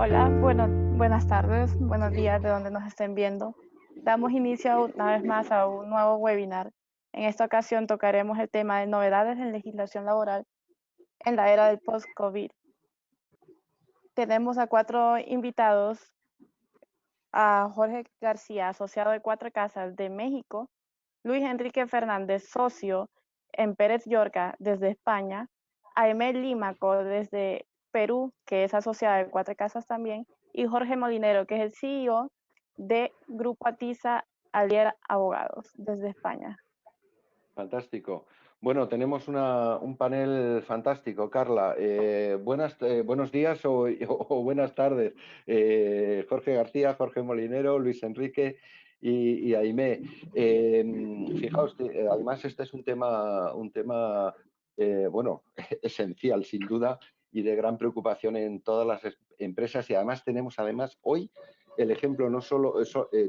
Hola, buenas tardes, buenos días de donde nos estén viendo. Damos inicio una vez más a un nuevo webinar. En esta ocasión tocaremos el tema de novedades en legislación laboral en la era del post-COVID. Tenemos a 4 invitados, a Jorge García, asociado de Cuatro Casas de México, Luis Enrique Fernández, socio en Pérez Yorca desde España, Aimé Límaco desde Perú, que es asociada de Cuatro Casas también, y Jorge Molinero, que es el CEO de Grupo Atiza Alier Abogados desde España. Fantástico. Bueno, tenemos un panel fantástico, Carla. Buenos días o buenas tardes. Jorge García, Jorge Molinero, Luis Enrique y Aimé. Fijaos, además este es un tema bueno, esencial, sin duda, y de gran preocupación en todas las empresas. Y además tenemos hoy el ejemplo, no solo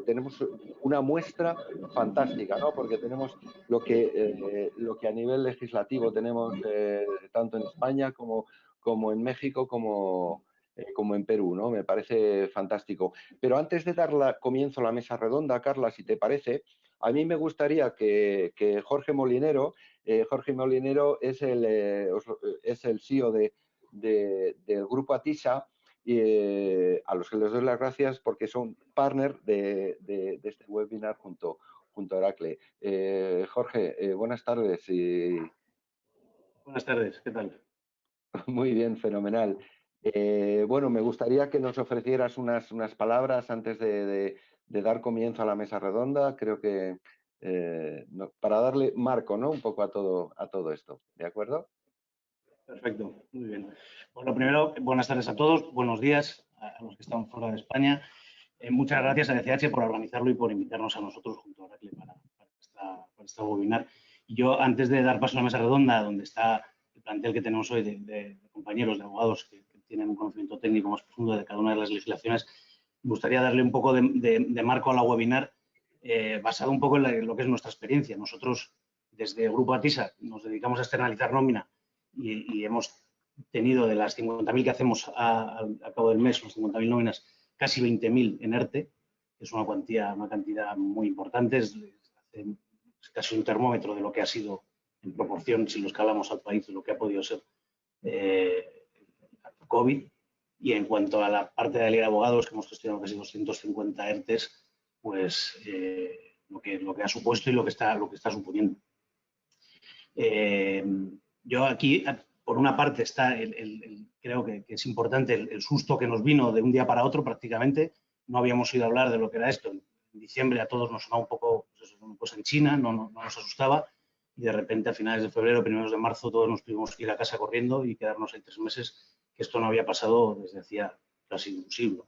tenemos una muestra fantástica, ¿no? Porque tenemos lo que a nivel legislativo tenemos tanto en España como en México, como en Perú, ¿no? Me parece fantástico. Pero antes de dar comienzo a la mesa redonda, Carla, si te parece, a mí me gustaría que Jorge Molinero es el CEO del Grupo Atisa, a los que les doy las gracias porque son partner de este webinar junto a Oracle. Jorge, buenas tardes. Buenas tardes, ¿qué tal? Muy bien, fenomenal. Bueno, me gustaría que nos ofrecieras unas palabras antes de dar comienzo a la mesa redonda. Creo que para darle marco, ¿no? Un poco a todo esto. ¿De acuerdo? Perfecto, muy bien. Bueno, primero, buenas tardes a todos, buenos días a los que están fuera de España. Muchas gracias a DCH por organizarlo y por invitarnos a nosotros junto a Oracle para esta webinar. Y yo, antes de dar paso a la mesa redonda, donde está el plantel que tenemos hoy de compañeros, de abogados que tienen un conocimiento técnico más profundo de cada una de las legislaciones, me gustaría darle un poco de marco a la webinar basado un poco en lo que es nuestra experiencia. Nosotros, desde Grupo Atisa, nos dedicamos a externalizar nómina y hemos tenido de las 50.000 que hacemos al cabo del mes, unas 50.000 nóminas, casi 20.000 en ERTE, que es una cantidad muy importante, es casi un termómetro de lo que ha sido en proporción, si lo escalamos al país, de lo que ha podido ser COVID. Y en cuanto a la parte de Alier Abogados, que hemos gestionado casi 250 ERTES, pues lo que ha supuesto y lo que está suponiendo. Yo aquí, por una parte, está creo que es importante el susto que nos vino de un día para otro prácticamente. No habíamos oído hablar de lo que era esto. En diciembre a todos nos sonaba un poco, pues, una cosa en China, no nos asustaba. Y de repente, a finales de febrero, primeros de marzo, todos nos tuvimos que ir a casa corriendo y quedarnos ahí 3 meses, que esto no había pasado desde hacía casi un siglo.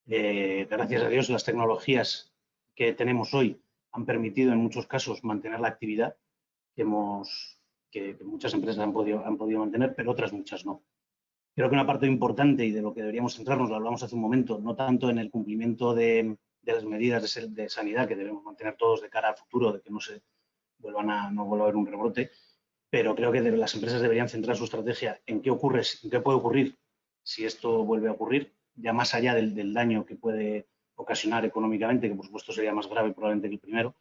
Gracias a Dios, las tecnologías que tenemos hoy han permitido en muchos casos mantener la actividad que muchas empresas han podido mantener, pero otras muchas no. Creo que una parte importante y de lo que deberíamos centrarnos, lo hablamos hace un momento, no tanto en el cumplimiento de las medidas de sanidad que debemos mantener todos de cara al futuro, de que no vuelva a haber un rebrote, pero creo que las empresas deberían centrar su estrategia en qué puede ocurrir si esto vuelve a ocurrir, ya más allá del daño que puede ocasionar económicamente, que por supuesto sería más grave probablemente que el primero,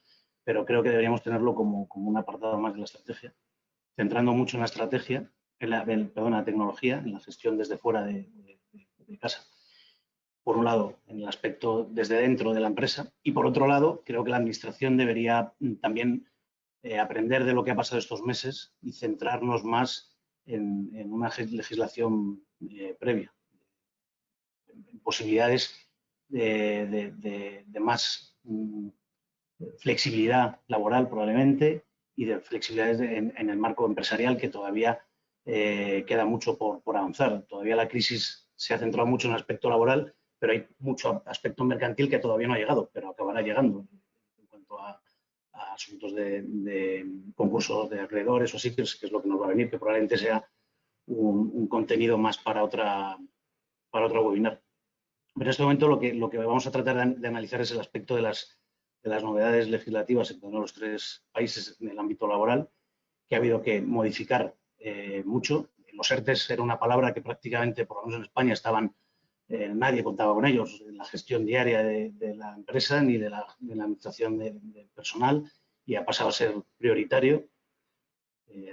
pero creo que deberíamos tenerlo como un apartado más de la estrategia, centrando mucho en la estrategia, la tecnología, en la gestión desde fuera de casa. Por un lado, en el aspecto desde dentro de la empresa, y por otro lado, creo que la administración debería también aprender de lo que ha pasado estos meses y centrarnos más en una legislación previa, en posibilidades de más flexibilidad laboral probablemente y de flexibilidades en el marco empresarial, que todavía queda mucho por avanzar. Todavía la crisis se ha centrado mucho en el aspecto laboral, pero hay mucho aspecto mercantil que todavía no ha llegado, pero acabará llegando en cuanto a asuntos de concurso de acreedores o sitios, que es lo que nos va a venir, que probablemente sea un contenido más para otra webinar. Pero en este momento lo que vamos a tratar de analizar es el aspecto de las novedades legislativas en todos los 3 países en el ámbito laboral, que ha habido que modificar mucho. Los ERTES era una palabra que prácticamente, por lo menos en España, estaban nadie contaba con ellos en la gestión diaria de la empresa ni de la administración de personal, y ha pasado a ser prioritario.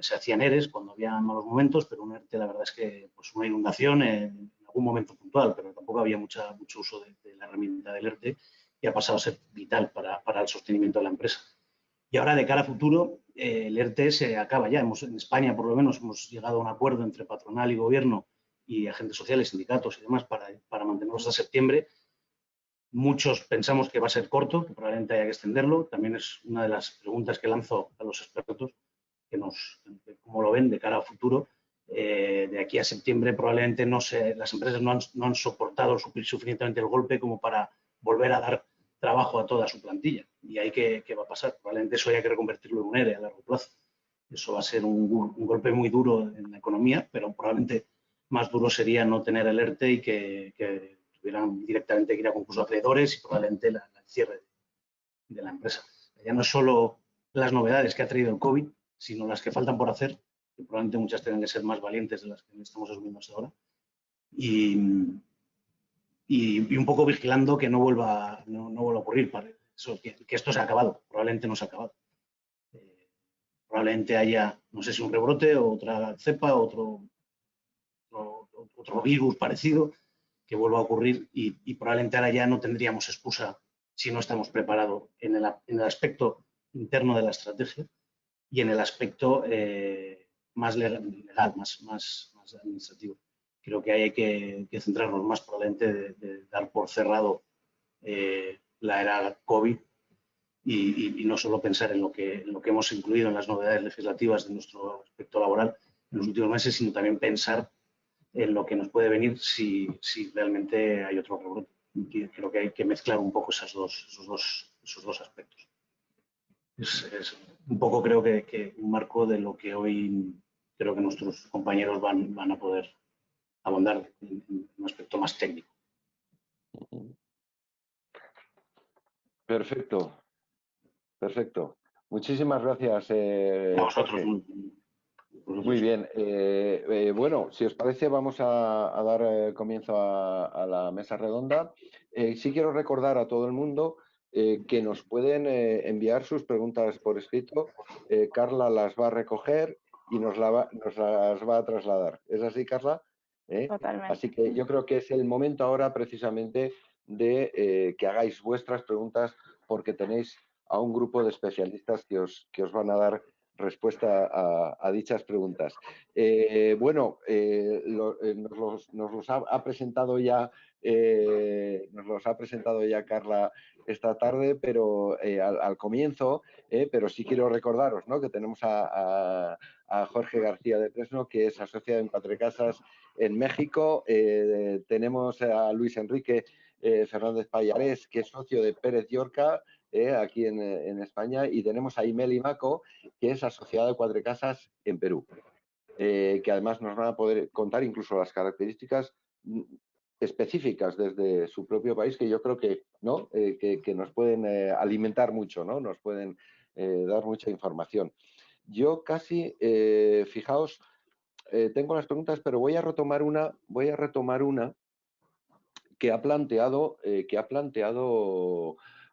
Se hacían ERES cuando había malos momentos, pero un ERTE, la verdad es que pues una inundación en algún momento puntual, pero tampoco había mucho uso de la herramienta del ERTE, y ha pasado a ser vital para el sostenimiento de la empresa. Y ahora, de cara a futuro, el ERTE se acaba ya. En España, por lo menos, hemos llegado a un acuerdo entre patronal y gobierno y agentes sociales, sindicatos y demás para mantenerlos hasta septiembre. Muchos pensamos que va a ser corto, que probablemente haya que extenderlo. También es una de las preguntas que lanzo a los expertos, cómo lo ven de cara a futuro. De aquí a septiembre probablemente las empresas no han soportado suficientemente el golpe como para volver a dar trabajo a toda su plantilla. Y ahí qué va a pasar. Probablemente eso haya que reconvertirlo en un ERE a largo plazo. Eso va a ser un golpe muy duro en la economía, pero probablemente más duro sería no tener el ERTE y que tuvieran directamente que ir a concurso de acreedores y probablemente el cierre de la empresa. Ya no es solo las novedades que ha traído el COVID, sino las que faltan por hacer, que probablemente muchas tengan que ser más valientes de las que estamos asumiendo hasta ahora. Y un poco vigilando que no vuelva a ocurrir. Eso, que esto se ha acabado, probablemente no se ha acabado. Probablemente haya, no sé si un rebrote o otra cepa, otro virus parecido que vuelva a ocurrir, y probablemente ahora ya no tendríamos excusa si no estamos preparados en el aspecto interno de la estrategia y en el aspecto más legal, más administrativo. Creo que hay que centrarnos más probablemente de dar por cerrado la era COVID y no solo pensar en lo que hemos incluido en las novedades legislativas de nuestro aspecto laboral en los últimos meses, sino también pensar en lo que nos puede venir si realmente hay otro rebrote. Creo que hay que mezclar un poco esos dos aspectos. Es un poco, creo que un marco de lo que hoy creo que nuestros compañeros van a poder abundar en un aspecto más técnico. Perfecto. Perfecto. Muchísimas gracias, A vosotros. Jorge. Muy bien. Bueno, si os parece, vamos a dar comienzo a la mesa redonda. Sí quiero recordar a todo el mundo que nos pueden enviar sus preguntas por escrito. Carla las va a recoger y nos las va a trasladar. ¿Es así, Carla? Totalmente. Así que yo creo que es el momento ahora precisamente de que hagáis vuestras preguntas, porque tenéis a un grupo de especialistas que os van a dar respuesta a dichas preguntas. Bueno, nos los ha presentado ya Carla esta tarde, pero al comienzo, pero sí quiero recordaros, ¿no?, que tenemos a Jorge García de Fresno, que es asociado en Cuatro Casas en México. Tenemos a Luis Enrique Fernández Pallarés, que es socio de Pérez Llorca, aquí en España, y tenemos a Imeli Maco, que es asociada de Cuatro Casas en Perú, que además nos van a poder contar incluso las características específicas desde su propio país, que yo creo que, ¿no?, que nos pueden alimentar mucho, ¿no?, nos pueden dar mucha información. Yo casi, fijaos, tengo las preguntas, pero voy a retomar una que ha planteado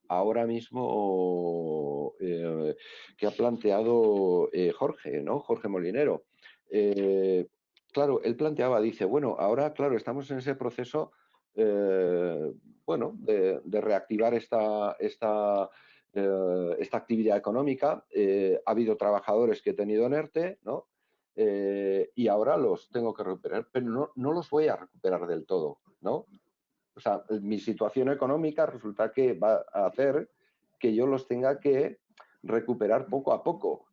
ahora mismo, que ha planteado Jorge, ¿no?, Jorge Molinero. Claro, él planteaba, dice, bueno, ahora, claro, estamos en ese proceso, bueno, de reactivar esta actividad económica. Ha habido trabajadores que he tenido en ERTE, ¿no?, y ahora los tengo que recuperar, pero no los voy a recuperar del todo, ¿no? O sea, mi situación económica resulta que va a hacer que yo los tenga que recuperar poco a poco.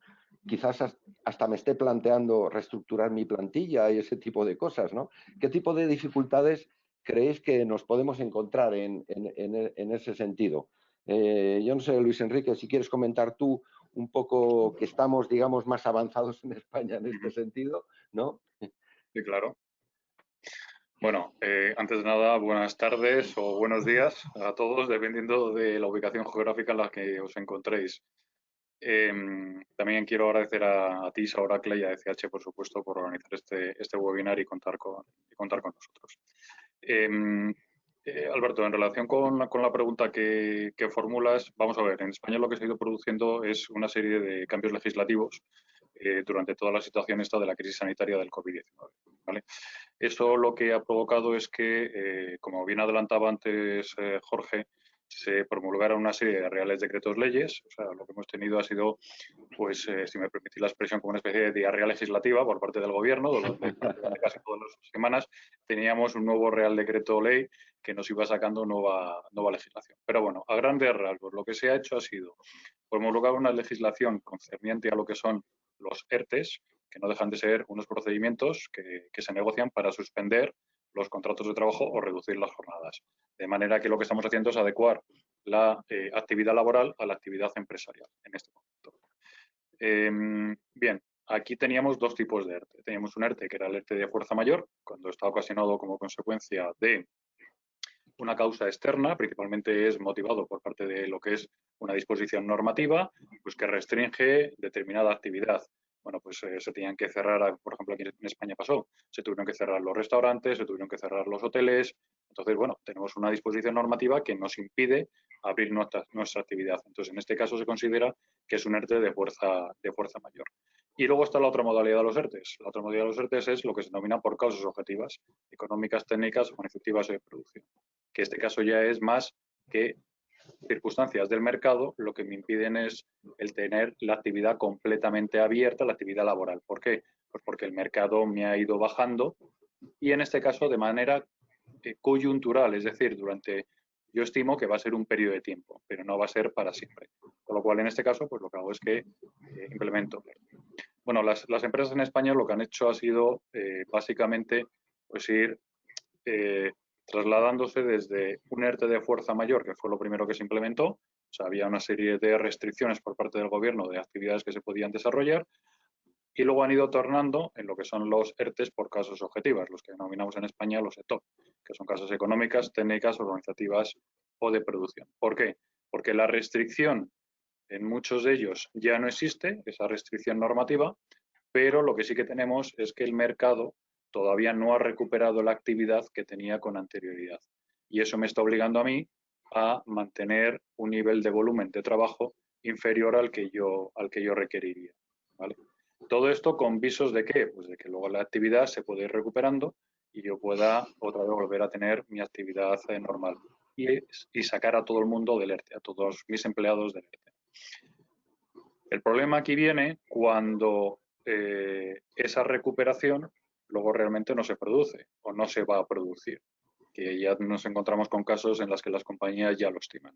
Quizás hasta me esté planteando reestructurar mi plantilla y ese tipo de cosas, ¿no? ¿Qué tipo de dificultades creéis que nos podemos encontrar en ese sentido? Yo no sé, Luis Enrique, si quieres comentar tú un poco, que estamos, digamos, más avanzados en España en este sentido, ¿no? Sí, claro. Bueno, antes de nada, buenas tardes o buenos días a todos, dependiendo de la ubicación geográfica en la que os encontréis. También quiero agradecer a TIS, a Oracle y a ECH, por supuesto, por organizar este webinar y contar con nosotros. Alberto, en relación con la pregunta que formulas, vamos a ver, en España lo que se ha ido produciendo es una serie de cambios legislativos durante toda la situación esta de la crisis sanitaria del COVID-19. ¿Vale? Eso lo que ha provocado es que, como bien adelantaba antes Jorge, se promulgaron una serie de reales decretos leyes. O sea, lo que hemos tenido ha sido, pues, si me permitís la expresión, como una especie de diarrea legislativa por parte del Gobierno, donde casi todas las semanas teníamos un nuevo real decreto ley que nos iba sacando nueva legislación. Pero bueno, a grandes rasgos, lo que se ha hecho ha sido promulgar una legislación concerniente a lo que son los ERTES, que no dejan de ser unos procedimientos que se negocian para suspender los contratos de trabajo o reducir las jornadas. De manera que lo que estamos haciendo es adecuar la actividad laboral a la actividad empresarial en este momento. Bien, aquí teníamos dos tipos de ERTE. Teníamos un ERTE que era el ERTE de fuerza mayor, cuando está ocasionado como consecuencia de una causa externa, principalmente es motivado por parte de lo que es una disposición normativa, pues que restringe determinada actividad. Bueno, pues se tenían que cerrar, por ejemplo, aquí en España pasó, se tuvieron que cerrar los restaurantes, se tuvieron que cerrar los hoteles. Entonces, bueno, tenemos una disposición normativa que nos impide abrir nuestra actividad. Entonces, en este caso se considera que es un ERTE de fuerza mayor. Y luego está la otra modalidad de los ERTEs. La otra modalidad de los ERTEs es lo que se denomina por causas objetivas, económicas, técnicas o efectivas de producción, que este caso ya es más que circunstancias del mercado, lo que me impiden es el tener la actividad completamente abierta, la actividad laboral. ¿Por qué? Pues porque el mercado me ha ido bajando y en este caso de manera coyuntural, es decir, yo estimo que va a ser un periodo de tiempo, pero no va a ser para siempre. Con lo cual, en este caso, pues lo que hago es que implemento. Bueno, las empresas en España lo que han hecho ha sido básicamente pues ir trasladándose desde un ERTE de fuerza mayor, que fue lo primero que se implementó. O sea, había una serie de restricciones por parte del gobierno de actividades que se podían desarrollar y luego han ido tornando en lo que son los ERTEs por causas objetivas, los que denominamos en España los ETOP, que son causas económicas, técnicas, organizativas o de producción. ¿Por qué? Porque la restricción en muchos de ellos ya no existe, esa restricción normativa, pero lo que sí que tenemos es que el mercado todavía no ha recuperado la actividad que tenía con anterioridad. Y eso me está obligando a mí a mantener un nivel de volumen de trabajo inferior al que yo requeriría. ¿Vale? Todo esto con visos de qué? Pues de que luego la actividad se puede ir recuperando y yo pueda otra vez volver a tener mi actividad normal y sacar a todo el mundo del ERTE, a todos mis empleados del ERTE. El problema aquí viene cuando esa recuperación luego realmente no se produce o no se va a producir, que ya nos encontramos con casos en los que las compañías ya lo estiman,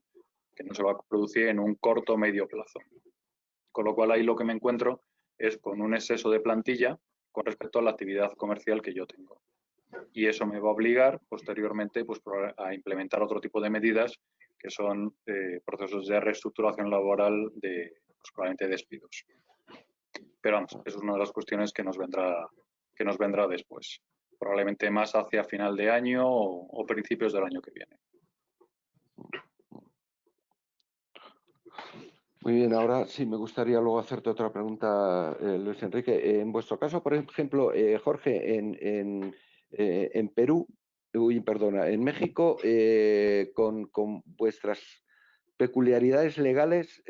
que no se va a producir en un corto o medio plazo. Con lo cual ahí lo que me encuentro es con un exceso de plantilla con respecto a la actividad comercial que yo tengo. Y eso me va a obligar posteriormente pues, a implementar otro tipo de medidas que son procesos de reestructuración laboral de pues, probablemente despidos. Pero vamos, eso es una de las cuestiones que nos vendrá después. Probablemente más hacia final de año o principios del año que viene. Muy bien, ahora sí me gustaría luego hacerte otra pregunta, Luis Enrique. En vuestro caso, por ejemplo, Jorge, en Perú, en México, con vuestras peculiaridades legales,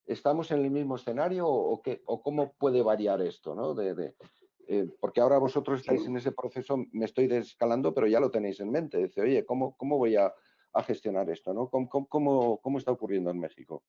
¿estamos en el mismo escenario o cómo puede variar esto, ¿no? Porque ahora vosotros estáis en ese proceso, me estoy descalando, pero ya lo tenéis en mente. Dice, oye, ¿cómo voy a gestionar esto, ¿no? ¿Cómo está ocurriendo en México?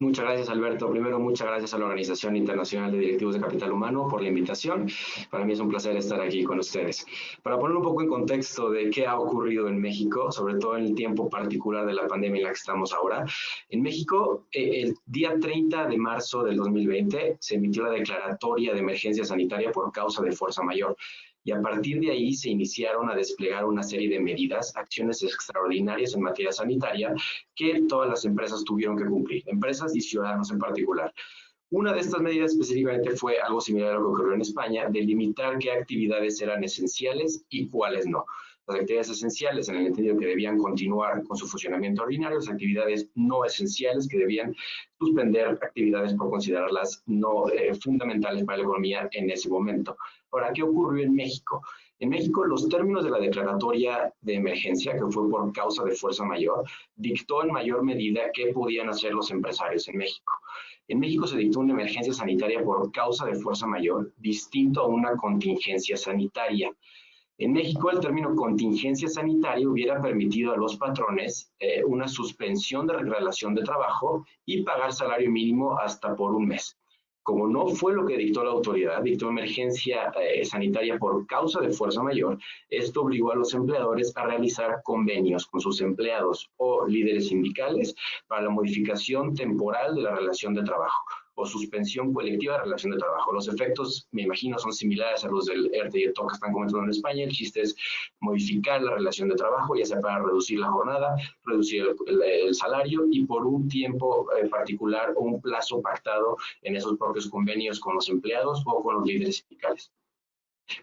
Muchas gracias, Alberto. Primero, muchas gracias a la Organización Internacional de Directivos de Capital Humano por la invitación. Para mí es un placer estar aquí con ustedes. Para poner un poco en contexto de qué ha ocurrido en México, sobre todo en el tiempo particular de la pandemia en la que estamos ahora. En México, el día 30 de marzo del 2020 se emitió la declaratoria de emergencia sanitaria por causa de fuerza mayor. Y a partir de ahí se iniciaron a desplegar una serie de medidas, acciones extraordinarias en materia sanitaria que todas las empresas tuvieron que cumplir, empresas y ciudadanos en particular. Una de estas medidas específicamente fue algo similar a lo que ocurrió en España, de limitar qué actividades eran esenciales y cuáles no. las actividades esenciales en el entendido que debían continuar con su funcionamiento ordinario, las actividades no esenciales que debían suspender actividades por considerarlas no fundamentales para la economía en ese momento. Ahora, ¿qué ocurrió en México? En México, los términos de la declaratoria de emergencia, que fue por causa de fuerza mayor, dictó en mayor medida qué podían hacer los empresarios en México. En México se dictó una emergencia sanitaria por causa de fuerza mayor, distinto a una contingencia sanitaria. En México, el término contingencia sanitaria hubiera permitido a los patrones una suspensión de relación de trabajo y pagar salario mínimo hasta por un mes. Como no fue lo que dictó la autoridad, dictó emergencia sanitaria por causa de fuerza mayor, esto obligó a los empleadores a realizar convenios con sus empleados o líderes sindicales para la modificación temporal de la relación de trabajo o suspensión colectiva de relación de trabajo. Los efectos, me imagino, son similares a los del ERTE y ERTO que están comentando en España. El chiste es modificar la relación de trabajo, ya sea para reducir la jornada, reducir el salario y por un tiempo particular o un plazo pactado en esos propios convenios con los empleados o con los líderes sindicales.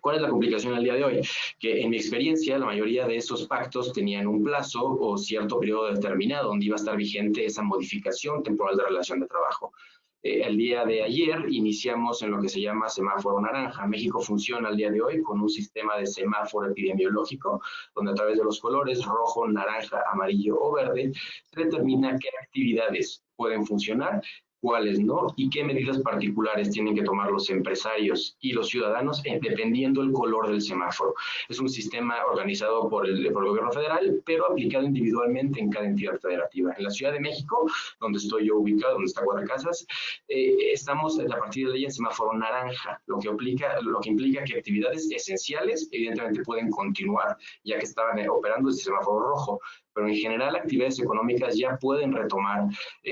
¿Cuál es la complicación al día de hoy? Que en mi experiencia la mayoría de esos pactos tenían un plazo o cierto periodo determinado donde iba a estar vigente esa modificación temporal de relación de trabajo. El día de ayer iniciamos en lo que se llama semáforo naranja. México funciona al día de hoy con un sistema de semáforo epidemiológico, donde a través de los colores rojo, naranja, amarillo o verde, se determina qué actividades pueden funcionar, cuáles no, y qué medidas particulares tienen que tomar los empresarios y los ciudadanos dependiendo del color del semáforo. Es un sistema organizado por el gobierno federal, pero aplicado individualmente en cada entidad federativa. En la Ciudad de México, donde estoy yo ubicado, donde está Guadalcasas, estamos a partir de ahí en semáforo naranja, lo que implica que actividades esenciales evidentemente pueden continuar, ya que estaban operando el semáforo rojo, pero en general actividades económicas ya pueden retomar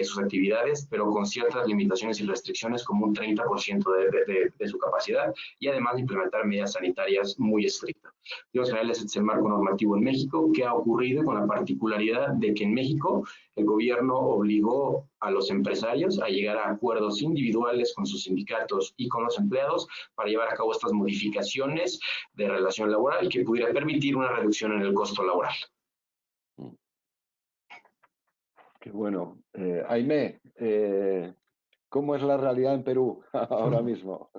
sus actividades, pero con ciertas limitaciones y restricciones como un 30% de su capacidad y además de implementar medidas sanitarias muy estrictas. En general, ese es el marco normativo en México. ¿Qué ha ocurrido con la particularidad de que en México el gobierno obligó a los empresarios a llegar a acuerdos individuales con sus sindicatos y con los empleados para llevar a cabo estas modificaciones de relación laboral que pudiera permitir una reducción en el costo laboral? Qué bueno. Aimé, ¿cómo es la realidad en Perú ahora mismo?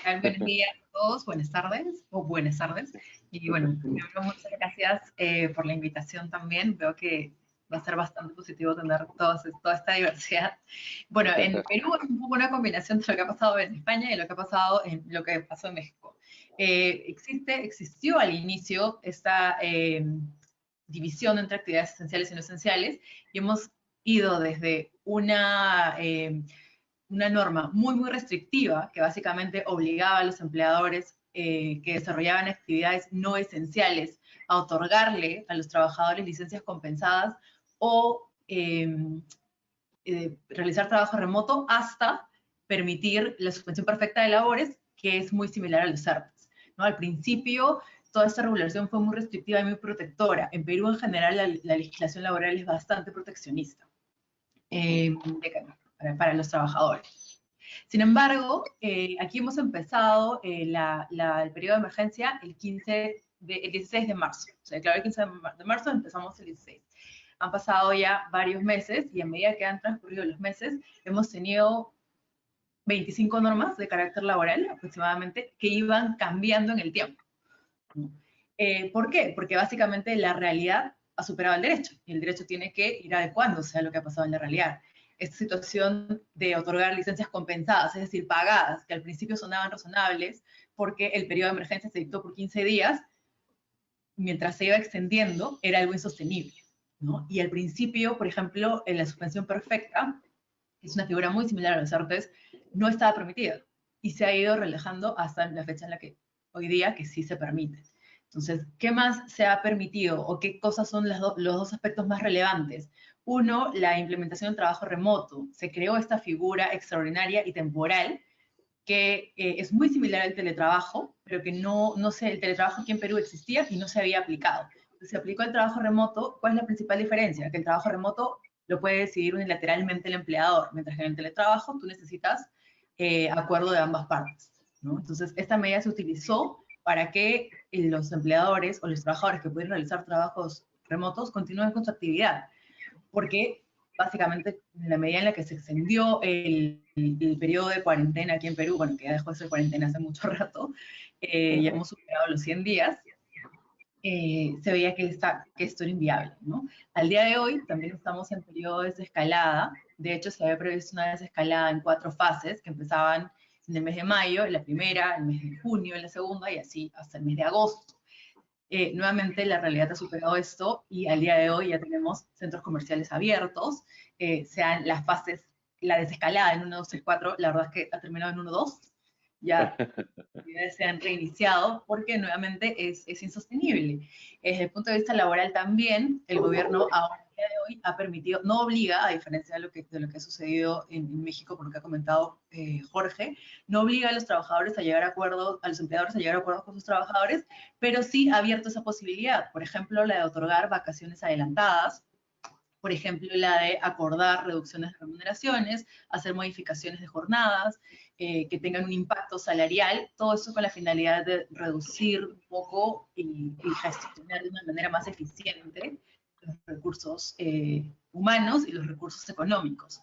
Buenos días a todos, buenas tardes o buenas tardes. Y bueno, primero muchas gracias por la invitación también. Veo que va a ser bastante positivo tener toda esta diversidad. Bueno, en Perú es un poco una combinación de lo que ha pasado en España y lo que pasó en México. Existió al inicio esta división entre actividades esenciales y no esenciales, y hemos ido desde una norma muy restrictiva que básicamente obligaba a los empleadores que desarrollaban actividades no esenciales a otorgarle a los trabajadores licencias compensadas o realizar trabajo remoto, hasta permitir la suspensión perfecta de labores, que es muy similar a los ERTES, ¿no? Al principio toda esta regulación fue muy restrictiva y muy protectora. En Perú, en general, la legislación laboral es bastante proteccionista para los trabajadores. Sin embargo, aquí hemos empezado el periodo de emergencia el 16 de marzo. Se declaró el 15 de marzo, empezamos el 16. Han pasado ya varios meses y a medida que han transcurrido los meses, hemos tenido 25 normas de carácter laboral aproximadamente que iban cambiando en el tiempo. ¿Por qué? Porque básicamente la realidad ha superado el derecho y el derecho tiene que ir adecuándose a lo que ha pasado en la realidad. Esta situación de otorgar licencias compensadas, es decir, pagadas, que al principio sonaban razonables porque el periodo de emergencia se dictó por 15 días, mientras se iba extendiendo, era algo insostenible, ¿no? Y al principio, por ejemplo, en la suspensión perfecta, que es una figura muy similar a los ERTES, no estaba permitida y se ha ido relajando hasta la fecha en la que hoy día que sí se permite. Entonces, ¿qué más se ha permitido o qué cosas son los dos aspectos más relevantes? Uno, la implementación del trabajo remoto. Se creó esta figura extraordinaria y temporal que es muy similar al teletrabajo, pero que el teletrabajo aquí en Perú existía y no se había aplicado. Entonces, se aplicó el trabajo remoto. ¿Cuál es la principal diferencia? Que el trabajo remoto lo puede decidir unilateralmente el empleador, mientras que en el teletrabajo tú necesitas acuerdo de ambas partes, ¿no? Entonces, esta medida se utilizó para que los empleadores o los trabajadores que pueden realizar trabajos remotos continúen con su actividad, porque básicamente en la medida en la que se extendió el periodo de cuarentena aquí en Perú, bueno, que ya dejó de ser cuarentena hace mucho rato, ya hemos superado los 100 días, se veía que esto era inviable, ¿no? Al día de hoy también estamos en periodo de desescalada. De hecho, se había previsto una desescalada en 4 fases que empezaban en el mes de mayo, en la primera, el mes de junio, en la segunda, y así hasta el mes de agosto. Nuevamente la realidad ha superado esto y al día de hoy ya tenemos centros comerciales abiertos, sean las fases, la desescalada en 1, 2, 3, 4, la verdad es que ha terminado en 1, 2, ya se han reiniciado porque nuevamente es insostenible. Desde el punto de vista laboral también, el gobierno ahora, el día de hoy, ha permitido, no obliga, a diferencia de lo que ha sucedido en México, por lo que ha comentado Jorge, no obliga a los trabajadores a llegar a acuerdos, a los empleadores a llegar a acuerdos con sus trabajadores, pero sí ha abierto esa posibilidad. Por ejemplo, la de otorgar vacaciones adelantadas, por ejemplo, la de acordar reducciones de remuneraciones, hacer modificaciones de jornadas, que tengan un impacto salarial, todo eso con la finalidad de reducir un poco y gestionar de una manera más eficiente los recursos humanos y los recursos económicos.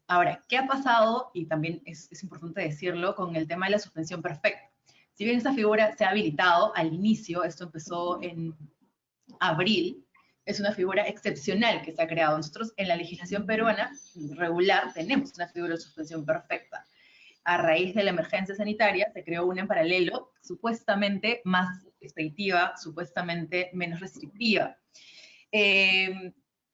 Ahora, ¿qué ha pasado? Y también es importante decirlo, con el tema de la suspensión perfecta. Si bien esta figura se ha habilitado al inicio, esto empezó en abril, es una figura excepcional que se ha creado. Nosotros en la legislación peruana regular tenemos una figura de suspensión perfecta. A raíz de la emergencia sanitaria se creó una en paralelo, supuestamente más expeditiva, supuestamente menos restrictiva.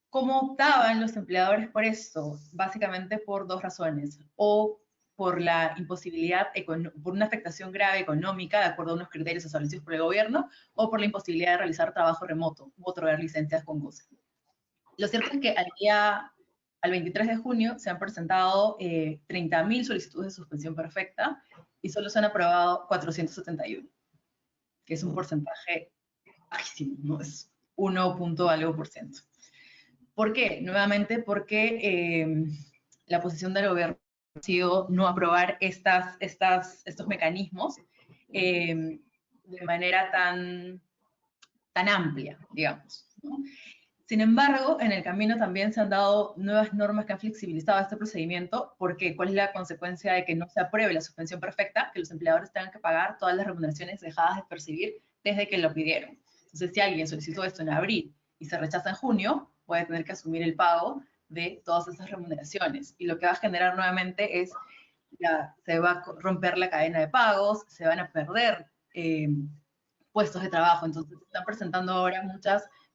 ¿Cómo optaban los empleadores por esto? Básicamente por 2 razones. O por la imposibilidad, por una afectación grave económica, de acuerdo a unos criterios establecidos por el gobierno, o por la imposibilidad de realizar trabajo remoto u otorgar licencias con goce. Lo cierto es que al 23 de junio se han presentado 30.000 solicitudes de suspensión perfecta y solo se han aprobado 471, que es un porcentaje bajísimo, ¿no? Es 1.algo%. ¿Por qué? Nuevamente porque la posición del gobierno ha sido no aprobar estos mecanismos de manera tan amplia, digamos, ¿no? Sin embargo, en el camino también se han dado nuevas normas que han flexibilizado este procedimiento. ¿Por qué? ¿Cuál es la consecuencia de que no se apruebe la suspensión perfecta? Que los empleadores tengan que pagar todas las remuneraciones dejadas de percibir desde que lo pidieron. Entonces, si alguien solicitó esto en abril y se rechaza en junio, puede tener que asumir el pago de todas esas remuneraciones. Y lo que va a generar nuevamente es, se va a romper la cadena de pagos, se van a perder puestos de trabajo. Entonces, se están presentando ahora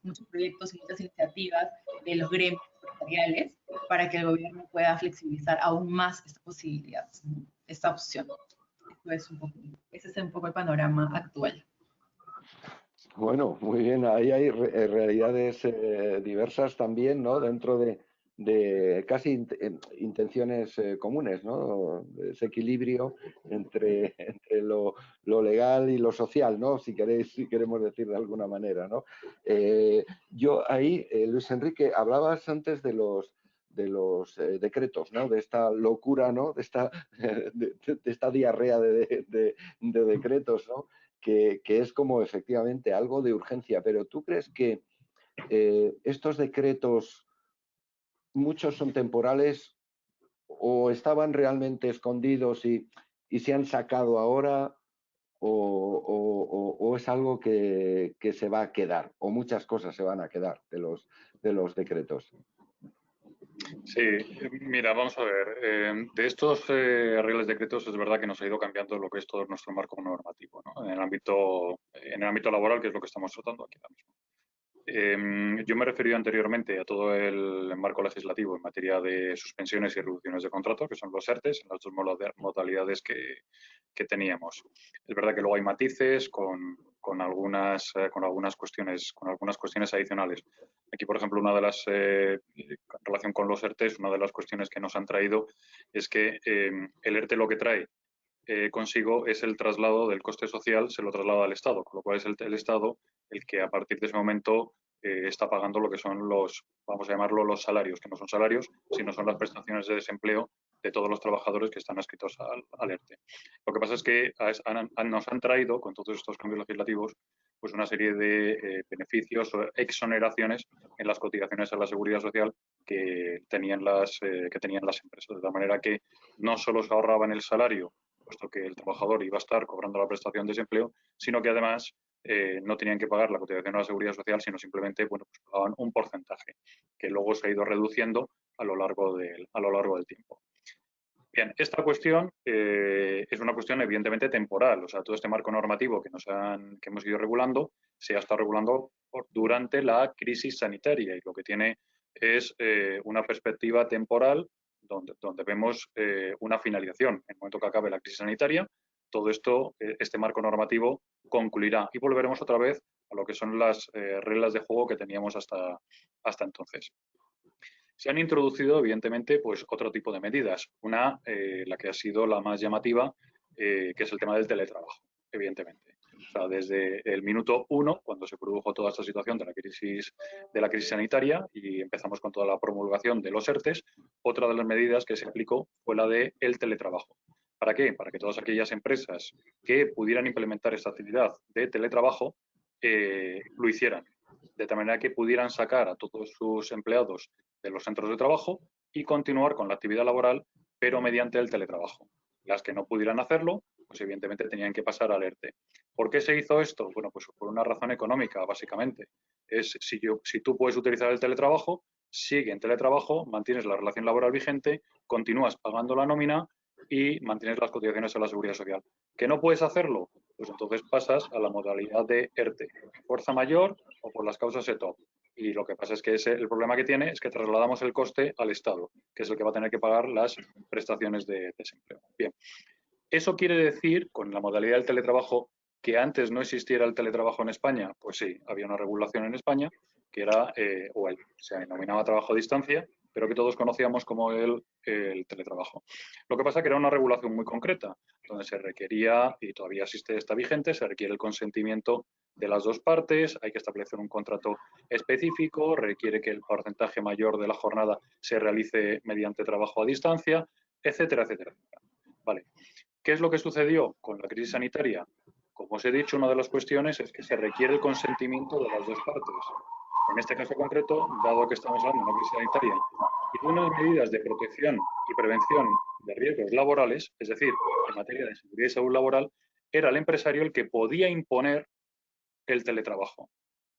muchos proyectos y muchas iniciativas de los gremios empresariales para que el gobierno pueda flexibilizar aún más esta posibilidad, esta opción. Ese es un poco el panorama actual. Bueno, muy bien. Ahí hay realidades diversas también, ¿no? Dentro de casi intenciones comunes, ¿no? Ese equilibrio entre lo legal y lo social, ¿no? Si queremos decir de alguna manera, ¿no? Yo ahí, Luis Enrique, hablabas antes de los decretos, ¿no? De esta locura, ¿no? De esta diarrea de decretos, ¿no? Que es como efectivamente algo de urgencia. Pero ¿tú crees que estos decretos, muchos son temporales o estaban realmente escondidos y se han sacado ahora, o es algo que se va a quedar, o muchas cosas se van a quedar de los decretos? Sí, mira, vamos a ver. De estos reales decretos es verdad que nos ha ido cambiando lo que es todo nuestro marco normativo, ¿no? En el ámbito laboral, que es lo que estamos tratando aquí ahora mismo. Yo me he referido anteriormente a todo el marco legislativo en materia de suspensiones y reducciones de contrato, que son los ERTEs, en las 2 modalidades que teníamos. Es verdad que luego hay matices con algunas cuestiones adicionales. Aquí, por ejemplo, en relación con los ERTEs, una de las cuestiones que nos han traído es que el ERTE lo que trae consigo es el traslado del coste social, se lo traslada al Estado, con lo cual es el Estado el que a partir de ese momento está pagando lo que son vamos a llamarlo los salarios, que no son salarios, sino son las prestaciones de desempleo todos los trabajadores que están adscritos al ERTE. Lo que pasa es que nos han traído, con todos estos cambios legislativos, pues una serie de beneficios o exoneraciones en las cotizaciones a la Seguridad Social que tenían las empresas. De tal manera que no solo se ahorraba en el salario, puesto que el trabajador iba a estar cobrando la prestación de desempleo, sino que además no tenían que pagar la cotización a la Seguridad Social, sino simplemente pues pagaban un porcentaje, que luego se ha ido reduciendo a lo largo del tiempo. Bien, esta cuestión es una cuestión evidentemente temporal, o sea, todo este marco normativo que hemos ido regulando se ha estado regulando durante la crisis sanitaria y lo que tiene es una perspectiva temporal donde vemos una finalización. En el momento que acabe la crisis sanitaria, todo esto, este marco normativo concluirá y volveremos otra vez a lo que son las reglas de juego que teníamos hasta entonces. Se han introducido, evidentemente, pues otro tipo de medidas. Una, la que ha sido la más llamativa, que es el tema del teletrabajo, evidentemente. O sea, desde el minuto 1, cuando se produjo toda esta situación de la crisis sanitaria y empezamos con toda la promulgación de los ERTES, otra de las medidas que se aplicó fue la del teletrabajo. ¿Para qué? Para que todas aquellas empresas que pudieran implementar esta actividad de teletrabajo lo hicieran, de tal manera que pudieran sacar a todos sus empleados de los centros de trabajo y continuar con la actividad laboral, pero mediante el teletrabajo. Las que no pudieran hacerlo, pues evidentemente tenían que pasar al ERTE. ¿Por qué se hizo esto? Bueno, pues por una razón económica, básicamente. Es si tú puedes utilizar el teletrabajo, sigue en teletrabajo, mantienes la relación laboral vigente, continúas pagando la nómina y mantienes las cotizaciones a la Seguridad Social. ¿Que no puedes hacerlo? Pues entonces pasas a la modalidad de ERTE, fuerza mayor o por las causas ETOP. Y lo que pasa es que el problema que tiene es que trasladamos el coste al Estado, que es el que va a tener que pagar las prestaciones de desempleo. Bien, ¿eso quiere decir, con la modalidad del teletrabajo, que antes no existiera el teletrabajo en España? Pues sí, había una regulación en España que era, se denominaba trabajo a distancia, pero que todos conocíamos como el teletrabajo. Lo que pasa es que era una regulación muy concreta, donde se requería, y todavía existe esta vigente, se requiere el consentimiento de las dos partes, hay que establecer un contrato específico, requiere que el porcentaje mayor de la jornada se realice mediante trabajo a distancia, etcétera, etcétera. Vale. ¿Qué es lo que sucedió con la crisis sanitaria? Como os he dicho, una de las cuestiones es que se requiere el consentimiento de las dos partes. En este caso concreto, dado que estamos hablando de una crisis sanitaria y de unas medidas de protección y prevención de riesgos laborales, es decir, en materia de seguridad y salud laboral, era el empresario el que podía imponer el teletrabajo.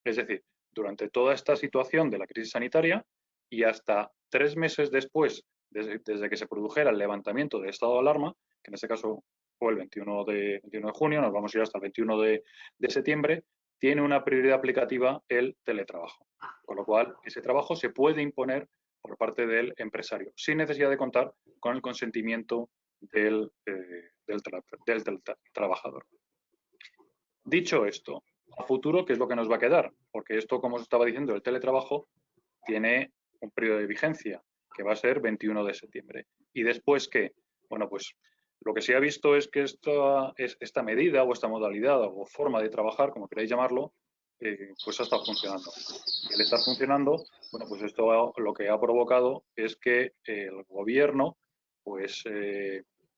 Es decir, durante toda esta situación de la crisis sanitaria y hasta 3 meses después, desde que se produjera el levantamiento del estado de alarma, que en este caso fue el 21 de junio, nos vamos a ir hasta el 21 de septiembre, tiene una prioridad aplicativa el teletrabajo. Con lo cual, ese trabajo se puede imponer por parte del empresario, sin necesidad de contar con el consentimiento del trabajador. Dicho esto, a futuro, ¿qué es lo que nos va a quedar? Porque esto, como os estaba diciendo, el teletrabajo tiene un periodo de vigencia, que va a ser 21 de septiembre. ¿Y después qué? Bueno, pues lo que se ha visto es que esta medida o esta modalidad o forma de trabajar, como queráis llamarlo, pues ha estado funcionando. Y al estar funcionando, bueno, pues esto lo que ha provocado es que el gobierno, pues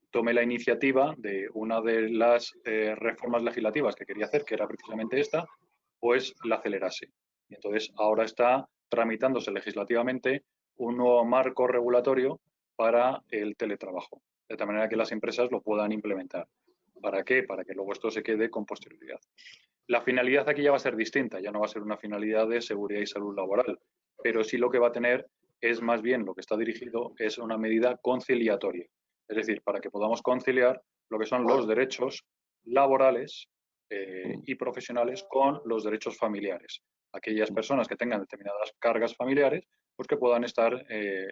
tome la iniciativa de una de las reformas legislativas que quería hacer, que era precisamente esta, pues la acelerase. Y entonces ahora está tramitándose legislativamente un nuevo marco regulatorio para el teletrabajo, de tal manera que las empresas lo puedan implementar. ¿Para qué? Para que luego esto se quede con posterioridad. La finalidad aquí ya va a ser distinta, ya no va a ser una finalidad de seguridad y salud laboral, pero sí lo que va a tener es más bien lo que está dirigido es una medida conciliatoria. Es decir, para que podamos conciliar lo que son los derechos laborales y profesionales con los derechos familiares. Aquellas personas que tengan determinadas cargas familiares, pues que puedan estar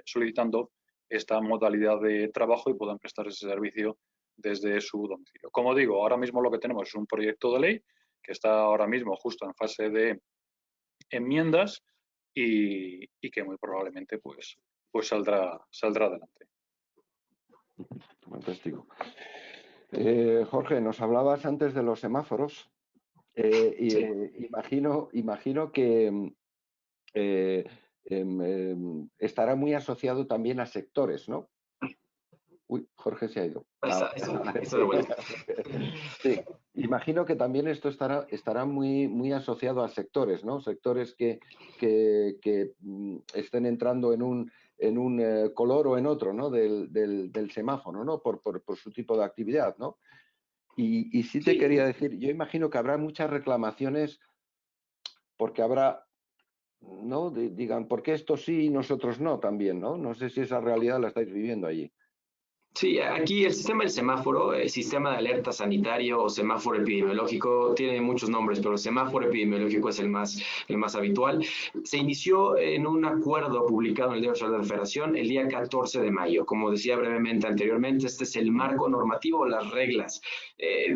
solicitando esta modalidad de trabajo y puedan prestar ese servicio desde su domicilio. Como digo, ahora mismo lo que tenemos es un proyecto de ley que está ahora mismo justo en fase de enmiendas y que muy probablemente pues saldrá adelante. Fantástico. Jorge, nos hablabas antes de los semáforos. Sí. Imagino que estará muy asociado también a sectores, ¿no? Uy, Jorge se ha ido. Está de vuelta. Sí, imagino que también esto estará muy asociado a sectores, ¿no? Sectores que estén entrando en un color o en otro, ¿no? Del semáforo, ¿no? Por su tipo de actividad, ¿no? Y sí te quería decir, yo imagino que habrá muchas reclamaciones porque habrá, ¿no? Digan, ¿por qué esto sí y nosotros no también, ¿no? No sé si esa realidad la estáis viviendo allí. Sí, aquí el sistema del semáforo, el sistema de alerta sanitario o semáforo epidemiológico, tiene muchos nombres, pero el semáforo epidemiológico es el más habitual. Se inició en un acuerdo publicado en el Diario Oficial de la Federación el día 14 de mayo. Como decía brevemente anteriormente, este es el marco normativo, las reglas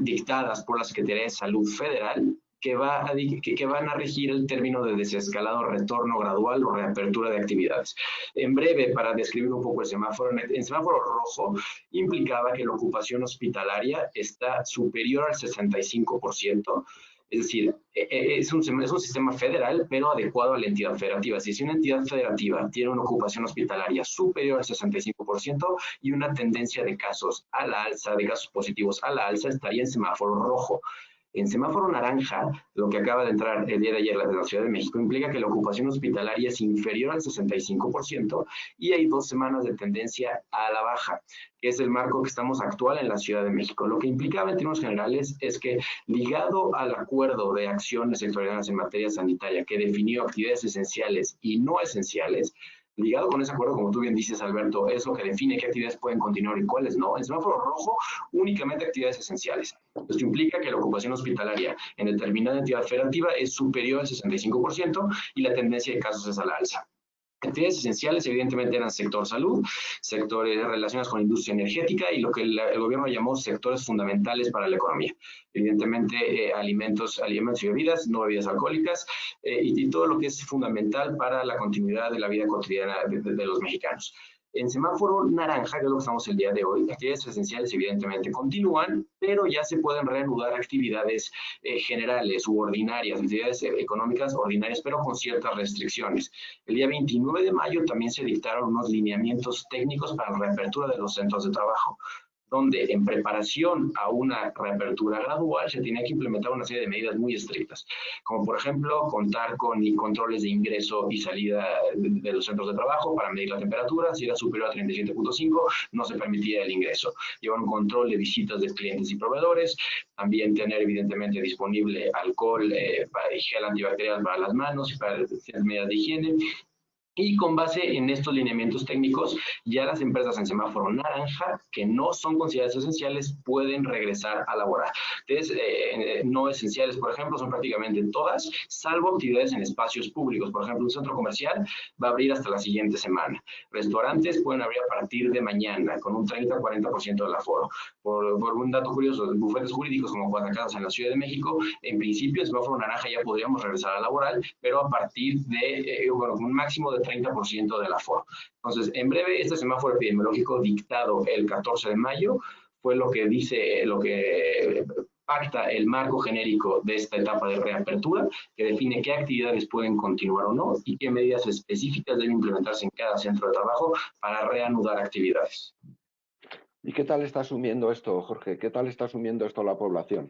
dictadas por la Secretaría de Salud Federal que van a regir el término de desescalado, retorno gradual o reapertura de actividades. En breve, para describir un poco el semáforo, en semáforo rojo implicaba que la ocupación hospitalaria está superior al 65%, es decir, es un sistema federal, pero adecuado a la entidad federativa. Si una entidad federativa tiene una ocupación hospitalaria superior al 65% y una tendencia de casos a la alza, de casos positivos a la alza, estaría en semáforo rojo. En semáforo naranja, lo que acaba de entrar el día de ayer de la Ciudad de México implica que la ocupación hospitalaria es inferior al 65% y hay 2 semanas de tendencia a la baja, que es el marco que estamos actual en la Ciudad de México. Lo que implicaba en términos generales es que, ligado al acuerdo de acciones sectoriales en materia sanitaria que definió actividades esenciales y no esenciales, ligado con ese acuerdo, como tú bien dices, Alberto, es lo que define qué actividades pueden continuar y cuáles no. En semáforo rojo, únicamente actividades esenciales. Esto implica que la ocupación hospitalaria en determinada entidad federativa es superior al 65% y la tendencia de casos es a la alza. Actividades esenciales evidentemente eran sector salud, sectores relacionados con industria energética y lo que el gobierno llamó sectores fundamentales para la economía. Evidentemente alimentos y bebidas, no bebidas alcohólicas y todo lo que es fundamental para la continuidad de la vida cotidiana de los mexicanos. En semáforo naranja, que es lo que estamos el día de hoy, actividades esenciales evidentemente continúan, pero ya se pueden reanudar actividades generales u ordinarias, actividades económicas ordinarias, pero con ciertas restricciones. El día 29 de mayo también se dictaron unos lineamientos técnicos para la reapertura de los centros de trabajo, donde en preparación a una reapertura gradual se tenía que implementar una serie de medidas muy estrictas, como por ejemplo contar con controles de ingreso y salida de los centros de trabajo para medir la temperatura. Si era superior a 37.5 no se permitía el ingreso. Llevar un control de visitas de clientes y proveedores, también tener evidentemente disponible alcohol, gel antibacterial para las manos y para ciertas medidas de higiene. Y con base en estos lineamientos técnicos, ya las empresas en semáforo naranja, que no son consideradas esenciales, pueden regresar a laborar. Entonces, no esenciales, por ejemplo, son prácticamente todas, salvo actividades en espacios públicos. Por ejemplo, un centro comercial va a abrir hasta la siguiente semana. Restaurantes pueden abrir a partir de mañana, con un 30-40% del aforo. Por un dato curioso, bufetes jurídicos como Guadalajara en la Ciudad de México, en principio, en semáforo naranja ya podríamos regresar a laboral, pero a partir de un máximo de 30% del aforo. Entonces, en breve, este semáforo epidemiológico dictado el 14 de mayo fue lo que dice, lo que pacta el marco genérico de esta etapa de reapertura, que define qué actividades pueden continuar o no y qué medidas específicas deben implementarse en cada centro de trabajo para reanudar actividades. ¿Y qué tal está asumiendo esto, Jorge? ¿Qué tal está asumiendo esto la población?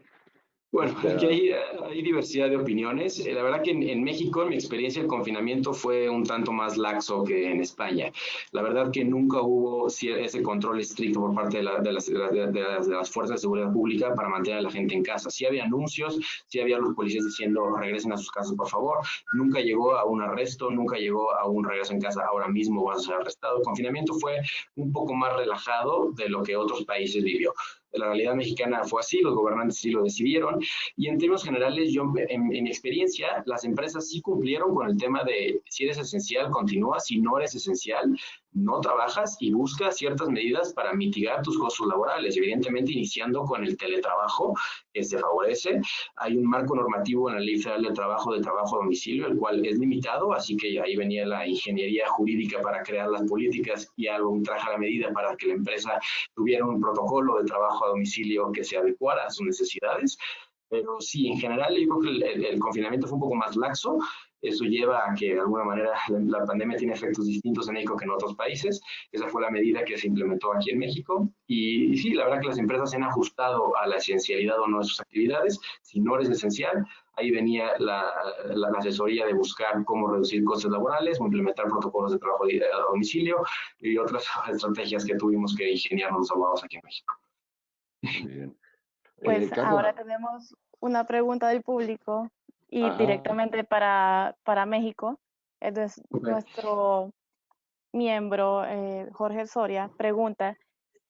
Bueno, aquí hay diversidad de opiniones. La verdad que en México, en mi experiencia, el confinamiento fue un tanto más laxo que en España. La verdad que nunca hubo ese control estricto por parte de las fuerzas de seguridad pública para mantener a la gente en casa. Sí había anuncios, sí había los policías diciendo regresen a sus casas, por favor. Nunca llegó a un arresto, nunca llegó a un regreso en casa, ahora mismo vas a ser arrestado. El confinamiento fue un poco más relajado de lo que otros países vivió. La realidad mexicana fue así, los gobernantes sí lo decidieron, y en términos generales, yo en mi experiencia, las empresas sí cumplieron con el tema de si eres esencial, continúa, si no eres esencial, no trabajas y buscas ciertas medidas para mitigar tus costos laborales, evidentemente iniciando con el teletrabajo, que se favorece. Hay un marco normativo en la Ley Federal del Trabajo a domicilio, el cual es limitado, así que ahí venía la ingeniería jurídica para crear las políticas y algo, un traje a la medida para que la empresa tuviera un protocolo de trabajo a domicilio que se adecuara a sus necesidades. Pero sí, en general, yo creo que el confinamiento fue un poco más laxo. Eso lleva a que de alguna manera la pandemia tiene efectos distintos en México que en otros países. Esa fue la medida que se implementó aquí en México. Y sí, la verdad que las empresas se han ajustado a la esencialidad o no de sus actividades. Si no eres esencial, ahí venía la asesoría de buscar cómo reducir costes laborales, o implementar protocolos de trabajo a domicilio y otras estrategias que tuvimos que ingeniarnos los abogados aquí en México. Muy bien. Pues Carla. ahora tenemos una pregunta del público y directamente para México. Entonces, nuestro miembro, Jorge Soria, pregunta,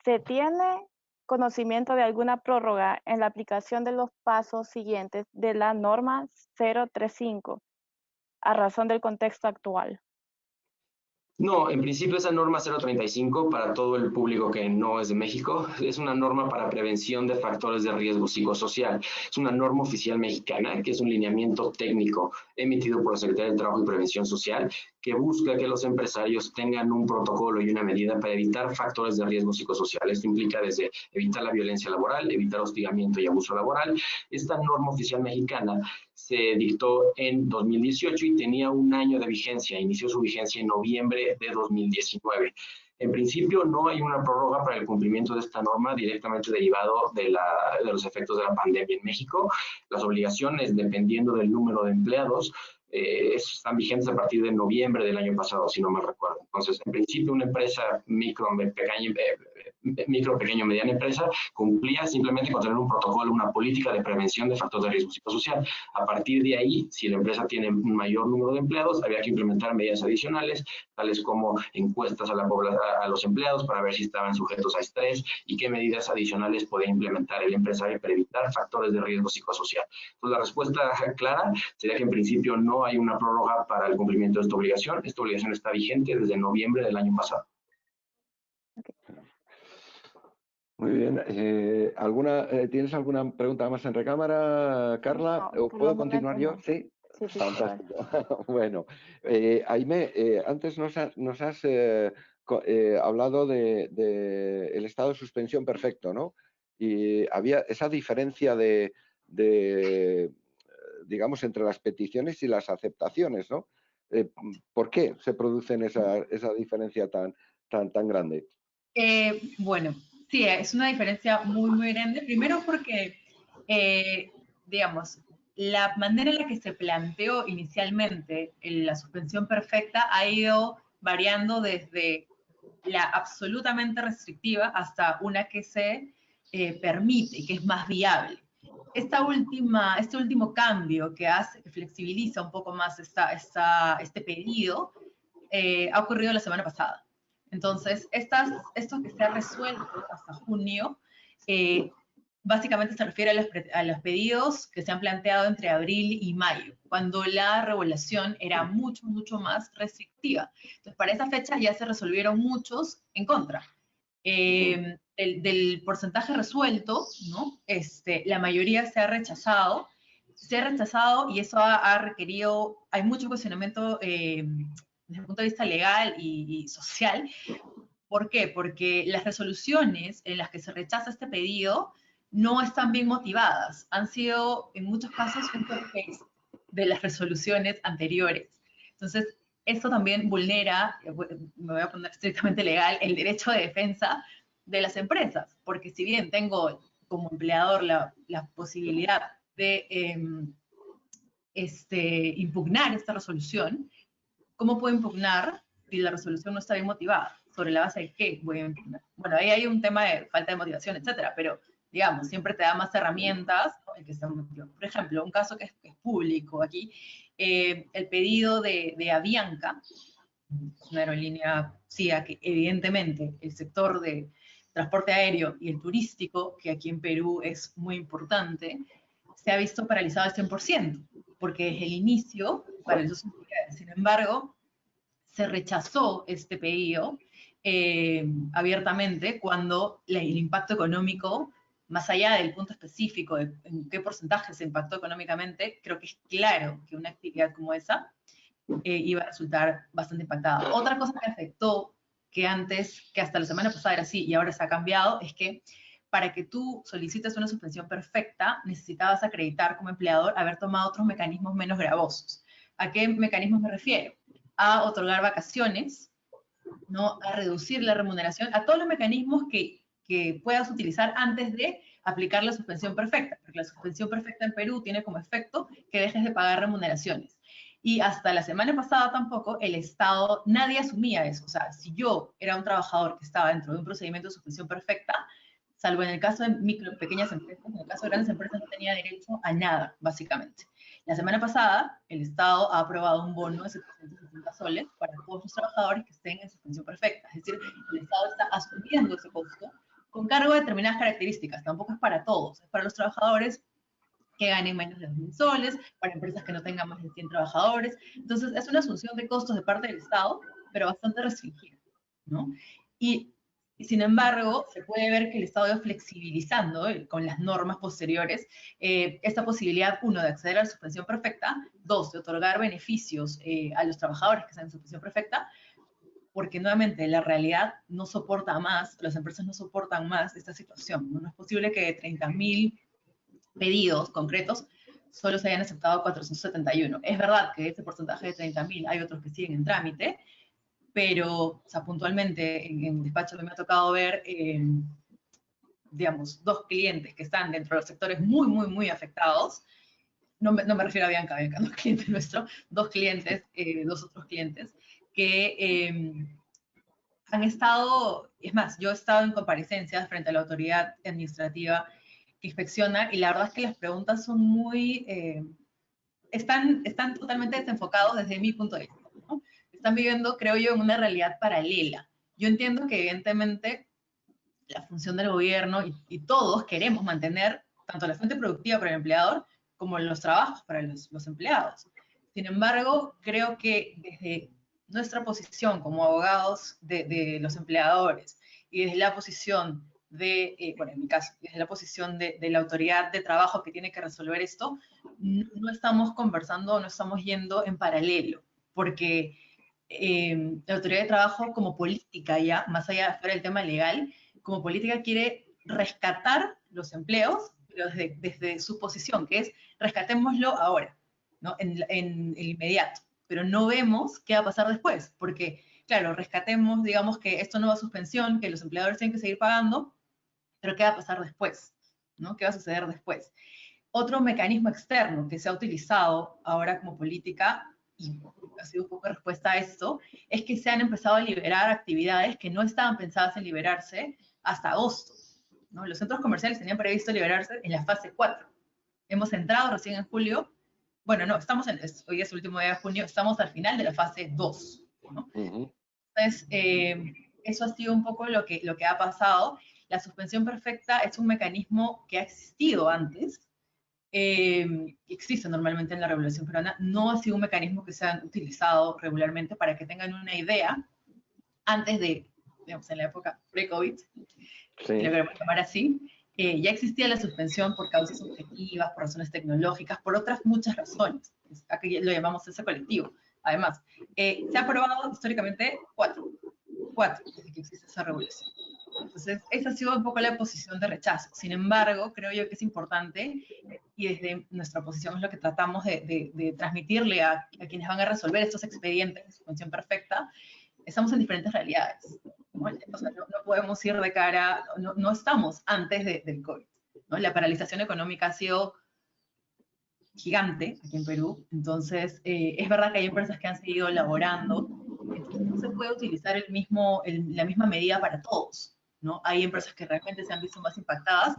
¿se tiene conocimiento de alguna prórroga en la aplicación de los pasos siguientes de la norma 035 a razón del contexto actual? No, en principio esa norma 035 para todo el público que no es de México es una norma para prevención de factores de riesgo psicosocial. Es una norma oficial mexicana que es un lineamiento técnico emitido por la Secretaría de Trabajo y Prevención Social que busca que los empresarios tengan un protocolo y una medida para evitar factores de riesgo psicosocial. Esto implica desde evitar la violencia laboral, evitar hostigamiento y abuso laboral. Esta norma oficial mexicana se dictó en 2018 y tenía un año de vigencia. Inició su vigencia en noviembre de 2019. En principio no hay una prórroga para el cumplimiento de esta norma directamente derivado de los efectos de la pandemia en México. Las obligaciones, dependiendo del número de empleados, están vigentes a partir de noviembre del año pasado, si no mal recuerdo. Entonces, en principio, una empresa micro, pequeño, mediana empresa, cumplía simplemente con tener un protocolo, una política de prevención de factores de riesgo psicosocial. A partir de ahí, si la empresa tiene un mayor número de empleados, había que implementar medidas adicionales, tales como encuestas a los empleados para ver si estaban sujetos a estrés y qué medidas adicionales podía implementar el empresario para evitar factores de riesgo psicosocial. Entonces, la respuesta clara sería que en principio no hay una prórroga para el cumplimiento de esta obligación. Esta obligación está vigente desde noviembre del año pasado. Muy bien. ¿Tienes alguna pregunta más en recámara, Carla? No, ¿O puedo continuar yo? no. Sí. Sí, Fantástico. Bueno, Aimé, antes nos has hablado de el estado de suspensión perfecto, ¿no? Y había esa diferencia digamos, entre las peticiones y las aceptaciones, ¿no? ¿Por qué se produce esa diferencia tan grande? Bueno, sí, es una diferencia muy, muy grande. Primero porque, digamos, la manera en la que se planteó inicialmente la suspensión perfecta ha ido variando desde la absolutamente restrictiva hasta una que se permite, que es más viable. Este último cambio que flexibiliza un poco más este pedido ha ocurrido la semana pasada. Entonces, esto que se ha resuelto hasta junio, básicamente se refiere a los pedidos que se han planteado entre abril y mayo, cuando la regulación era mucho, mucho más restrictiva. Entonces, para esa fecha ya se resolvieron muchos en contra. Del porcentaje resuelto, ¿no? La mayoría se ha rechazado y eso ha requerido, hay mucho cuestionamiento desde el punto de vista legal y social. ¿Por qué? Porque las resoluciones en las que se rechaza este pedido no están bien motivadas. Han sido, en muchos casos, un copy-paste de las resoluciones anteriores. Entonces, esto también vulnera, me voy a poner estrictamente legal, el derecho de defensa de las empresas. Porque si bien tengo como empleador la posibilidad de impugnar esta resolución, ¿cómo puedo impugnar si la resolución no está bien motivada? ¿Sobre la base de qué voy a impugnar? Bueno, ahí hay un tema de falta de motivación, etcétera, pero, digamos, siempre te da más herramientas, ¿no? El que está motivado. Por ejemplo, un caso que es público aquí, el pedido de Avianca, una aerolínea CIA que evidentemente el sector de transporte aéreo y el turístico, que aquí en Perú es muy importante, se ha visto paralizado al 100%, porque desde el inicio paralizó sus actividades. Sin embargo, se rechazó este pedido abiertamente cuando el impacto económico, más allá del punto específico de en qué porcentaje se impactó económicamente, creo que es claro que una actividad como esa iba a resultar bastante impactada. Otra cosa que afectó, que hasta la semana pasada era así y ahora se ha cambiado, es que para que tú solicites una suspensión perfecta, necesitabas acreditar como empleador haber tomado otros mecanismos menos gravosos. ¿A qué mecanismos me refiero? A otorgar vacaciones, ¿no? A reducir la remuneración, a todos los mecanismos que puedas utilizar antes de aplicar la suspensión perfecta, porque la suspensión perfecta en Perú tiene como efecto que dejes de pagar remuneraciones. Y hasta la semana pasada tampoco el Estado, nadie asumía eso. O sea, si yo era un trabajador que estaba dentro de un procedimiento de suspensión perfecta, salvo en el caso de pequeñas empresas, en el caso de grandes empresas no tenía derecho a nada, básicamente. La semana pasada, el Estado ha aprobado un bono de 760 soles para todos los trabajadores que estén en suspensión perfecta. Es decir, el Estado está asumiendo ese costo con cargo de determinadas características. Tampoco es para todos, es para los trabajadores que ganen menos de 2.000 soles, para empresas que no tengan más de 100 trabajadores. Entonces, es una asunción de costos de parte del Estado, pero bastante restringida, ¿no? Y sin embargo, se puede ver que el Estado ha ido flexibilizando con las normas posteriores esta posibilidad, uno, de acceder a la suspensión perfecta, dos, de otorgar beneficios a los trabajadores que están en suspensión perfecta, porque nuevamente la realidad no soporta más, las empresas no soportan más esta situación. No es posible que de 30.000 pedidos concretos solo se hayan aceptado 471. Es verdad que ese porcentaje de 30.000 hay otros que siguen en trámite, pero, o sea, puntualmente en despacho me ha tocado ver, digamos, 2 clientes que están dentro de los sectores muy afectados. No me refiero a Bianca, no es cliente nuestro, 2 clientes, 2 otros clientes, que han estado, es más, yo he estado en comparecencias frente a la autoridad administrativa que inspecciona, y la verdad es que las preguntas son muy, están totalmente desenfocados desde mi punto de vista, ¿no? Están viviendo, creo yo, en una realidad paralela. Yo entiendo que evidentemente la función del gobierno y todos queremos mantener tanto la fuente productiva para el empleador como los trabajos para los empleados. Sin embargo, creo que desde nuestra posición como abogados de los empleadores y desde la posición de, bueno, en mi caso, desde la posición de la autoridad de trabajo que tiene que resolver esto, no estamos conversando, no estamos yendo en paralelo, porque la autoridad de trabajo como política ya, más allá de fuera del tema legal, como política quiere rescatar los empleos, pero desde su posición, que es rescatémoslo ahora, ¿no? En el inmediato, pero no vemos qué va a pasar después, porque, claro, rescatemos, digamos que esto no va a suspensión, que los empleadores tienen que seguir pagando, pero ¿qué va a pasar después? ¿No? ¿Qué va a suceder después? Otro mecanismo externo que se ha utilizado ahora como política, y ha sido un poco de respuesta a esto, es que se han empezado a liberar actividades que no estaban pensadas en liberarse hasta agosto, ¿no? Los centros comerciales tenían previsto liberarse en la fase 4. Hemos entrado recién en julio, bueno, no, hoy es el último día de junio, estamos al final de la fase 2, ¿no? Entonces, eso ha sido un poco lo que ha pasado. La suspensión perfecta es un mecanismo que ha existido antes, existe normalmente en la regulación peruana, no ha sido un mecanismo que se ha utilizado regularmente. Para que tengan una idea, antes de, digamos, en la época pre-COVID, si lo queremos llamar así, ya existía la suspensión por causas objetivas, por razones tecnológicas, por otras muchas razones. Aquí lo llamamos ese colectivo. Además, se ha aprobado históricamente 4 desde que existe esa regulación. Entonces, esa ha sido un poco la posición de rechazo. Sin embargo, creo yo que es importante, y desde nuestra posición es lo que tratamos de transmitirle a quienes van a resolver estos expedientes de suspensión perfecta. Estamos en diferentes realidades, ¿no? O sea, no podemos ir de cara, no estamos antes del COVID, ¿no? La paralización económica ha sido gigante aquí en Perú, entonces es verdad que hay empresas que han seguido laborando, entonces no se puede utilizar la misma medida para todos, ¿no? Hay empresas que realmente se han visto más impactadas,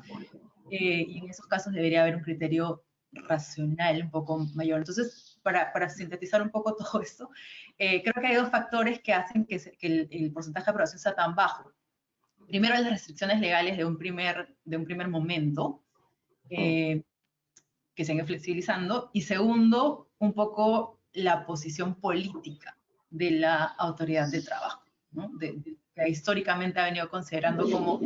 y en esos casos debería haber un criterio racional un poco mayor. Entonces, para sintetizar un poco todo esto, creo que hay 2 factores que hacen que el porcentaje de aprobación sea tan bajo. Primero, las restricciones legales de un primer momento, que se han ido flexibilizando, y segundo, un poco la posición política de la autoridad de trabajo, ¿no? Que históricamente ha venido considerando como